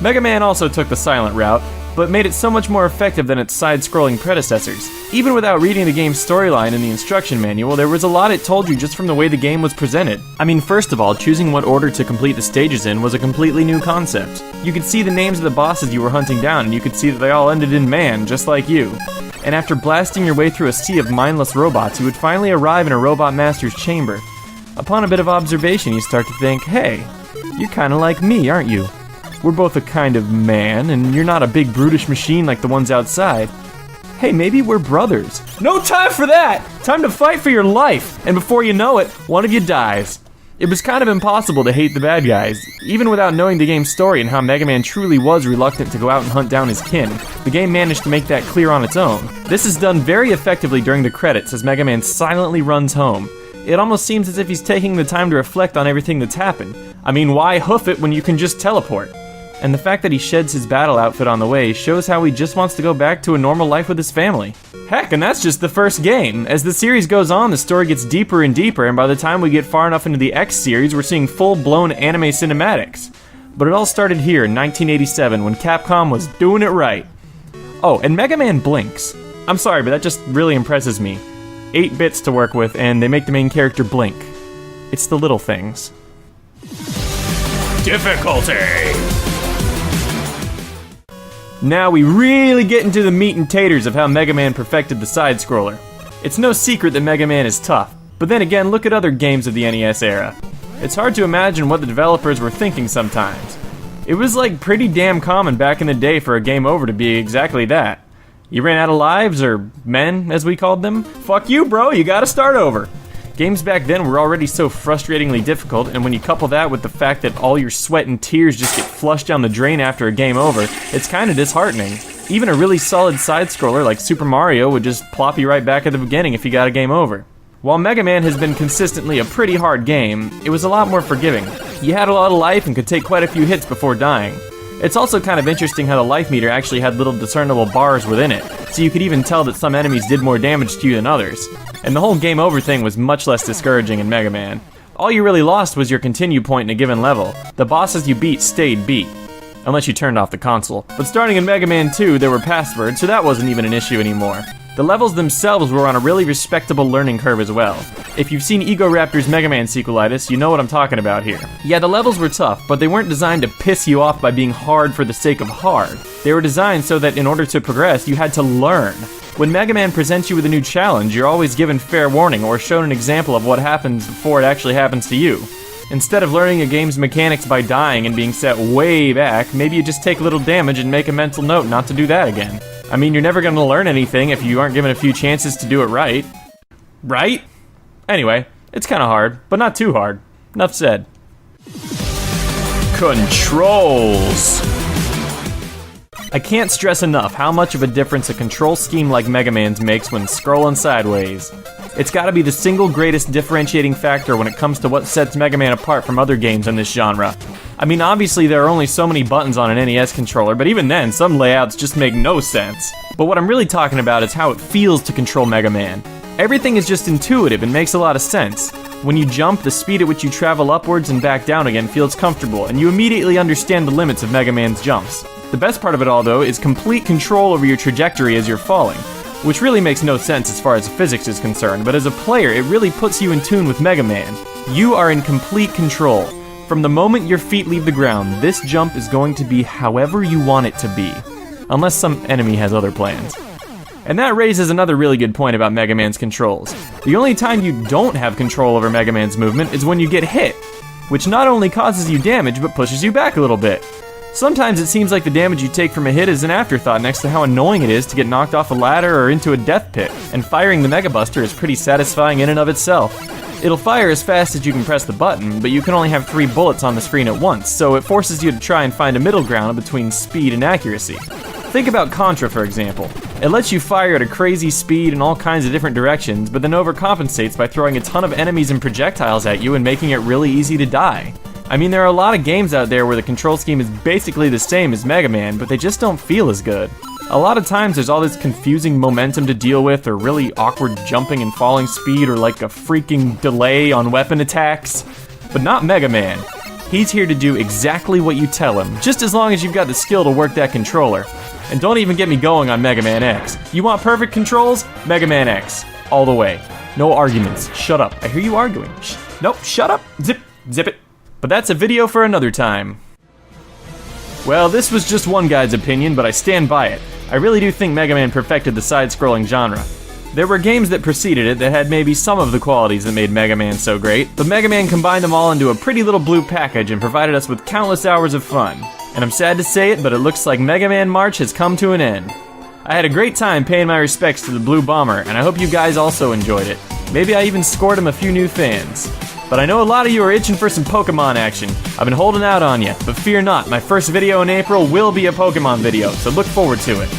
Mega Man also took the silent route, but made it so much more effective than its side-scrolling predecessors. Even without reading the game's storyline in the instruction manual, there was a lot it told you just from the way the game was presented. I mean, first of all, choosing what order to complete the stages in was a completely new concept. You could see the names of the bosses you were hunting down, and you could see that they all ended in man, just like you. And after blasting your way through a sea of mindless robots, you would finally arrive in a robot master's chamber. Upon a bit of observation, you start to think, hey, you're kinda like me, aren't you? We're both a kind of man, and you're not a big brutish machine like the ones outside. Hey, maybe we're brothers. No time for that! Time to fight for your life! And before you know it, one of you dies. It was kind of impossible to hate the bad guys. Even without knowing the game's story and how Mega Man truly was reluctant to go out and hunt down his kin, the game managed to make that clear on its own. This is done very effectively during the credits as Mega Man silently runs home. It almost seems as if he's taking the time to reflect on everything that's happened. I mean, why hoof it when you can just teleport? And the fact that he sheds his battle outfit on the way shows how he just wants to go back to a normal life with his family. Heck, and that's just the first game. As the series goes on, the story gets deeper and deeper, and by the time we get far enough into the X series, we're seeing full-blown anime cinematics. But it all started here in 1987 when Capcom was doing it right. Oh, and Mega Man blinks. I'm sorry, but that just really impresses me. 8 bits to work with, and they make the main character blink. It's the little things. Difficulty! Now we really get into the meat and taters of how Mega Man perfected the side-scroller. It's no secret that Mega Man is tough, but then again, look at other games of the NES era. It's hard to imagine what the developers were thinking sometimes. It was like pretty damn common back in the day for a game over to be exactly that. You ran out of lives, or men, as we called them? Fuck you, bro, you gotta start over. Games back then were already so frustratingly difficult, and when you couple that with the fact that all your sweat and tears just get flushed down the drain after a game over, it's kinda disheartening. Even a really solid side-scroller like Super Mario would just plop you right back at the beginning if you got a game over. While Mega Man has been consistently a pretty hard game, it was a lot more forgiving. You had a lot of life and could take quite a few hits before dying. It's also kind of interesting how the life meter actually had little discernible bars within it, so you could even tell that some enemies did more damage to you than others. And the whole game over thing was much less discouraging in Mega Man. All you really lost was your continue point in a given level. The bosses you beat stayed beat, unless you turned off the console. But starting in Mega Man 2, there were passwords, so that wasn't even an issue anymore. The levels themselves were on a really respectable learning curve as well. If you've seen Egoraptor's Mega Man sequelitis, you know what I'm talking about here. Yeah, the levels were tough, but they weren't designed to piss you off by being hard for the sake of hard. They were designed so that in order to progress, you had to learn. When Mega Man presents you with a new challenge, you're always given fair warning or shown an example of what happens before it actually happens to you. Instead of learning a game's mechanics by dying and being set way back, maybe you just take a little damage and make a mental note not to do that again. I mean, you're never gonna learn anything if you aren't given a few chances to do it right. Right? Anyway, it's kinda hard, but not too hard. Enough said. Controls! I can't stress enough how much of a difference a control scheme like Mega Man's makes when scrolling sideways. It's gotta be the single greatest differentiating factor when it comes to what sets Mega Man apart from other games in this genre. I mean, obviously there are only so many buttons on an NES controller, but even then, some layouts just make no sense. But what I'm really talking about is how it feels to control Mega Man. Everything is just intuitive and makes a lot of sense. When you jump, the speed at which you travel upwards and back down again feels comfortable, and you immediately understand the limits of Mega Man's jumps. The best part of it all, though, is complete control over your trajectory as you're falling, which really makes no sense as far as physics is concerned, but as a player, it really puts you in tune with Mega Man. You are in complete control. From the moment your feet leave the ground, this jump is going to be however you want it to be, unless some enemy has other plans. And that raises another really good point about Mega Man's controls. The only time you don't have control over Mega Man's movement is when you get hit, which not only causes you damage, but pushes you back a little bit. Sometimes it seems like the damage you take from a hit is an afterthought next to how annoying it is to get knocked off a ladder or into a death pit, and firing the Mega Buster is pretty satisfying in and of itself. It'll fire as fast as you can press the button, but you can only have 3 bullets on the screen at once, so it forces you to try and find a middle ground between speed and accuracy. Think about Contra, for example. It lets you fire at a crazy speed in all kinds of different directions, but then overcompensates by throwing a ton of enemies and projectiles at you and making it really easy to die. I mean, there are a lot of games out there where the control scheme is basically the same as Mega Man, but they just don't feel as good. A lot of times there's all this confusing momentum to deal with, or really awkward jumping and falling speed, or like a freaking delay on weapon attacks. But not Mega Man. He's here to do exactly what you tell him, just as long as you've got the skill to work that controller. And don't even get me going on Mega Man X. You want perfect controls? Mega Man X. All the way. No arguments. Shut up. I hear you arguing. Nope, shut up. Zip it. But that's a video for another time. Well, this was just one guy's opinion, but I stand by it. I really do think Mega Man perfected the side-scrolling genre. There were games that preceded it that had maybe some of the qualities that made Mega Man so great, but Mega Man combined them all into a pretty little blue package and provided us with countless hours of fun. And I'm sad to say it, but it looks like Mega Man March has come to an end. I had a great time paying my respects to the Blue Bomber, and I hope you guys also enjoyed it. Maybe I even scored him a few new fans. But I know a lot of you are itching for some Pokemon action. I've been holding out on you, but fear not, my first video in April will be a Pokemon video, so look forward to it.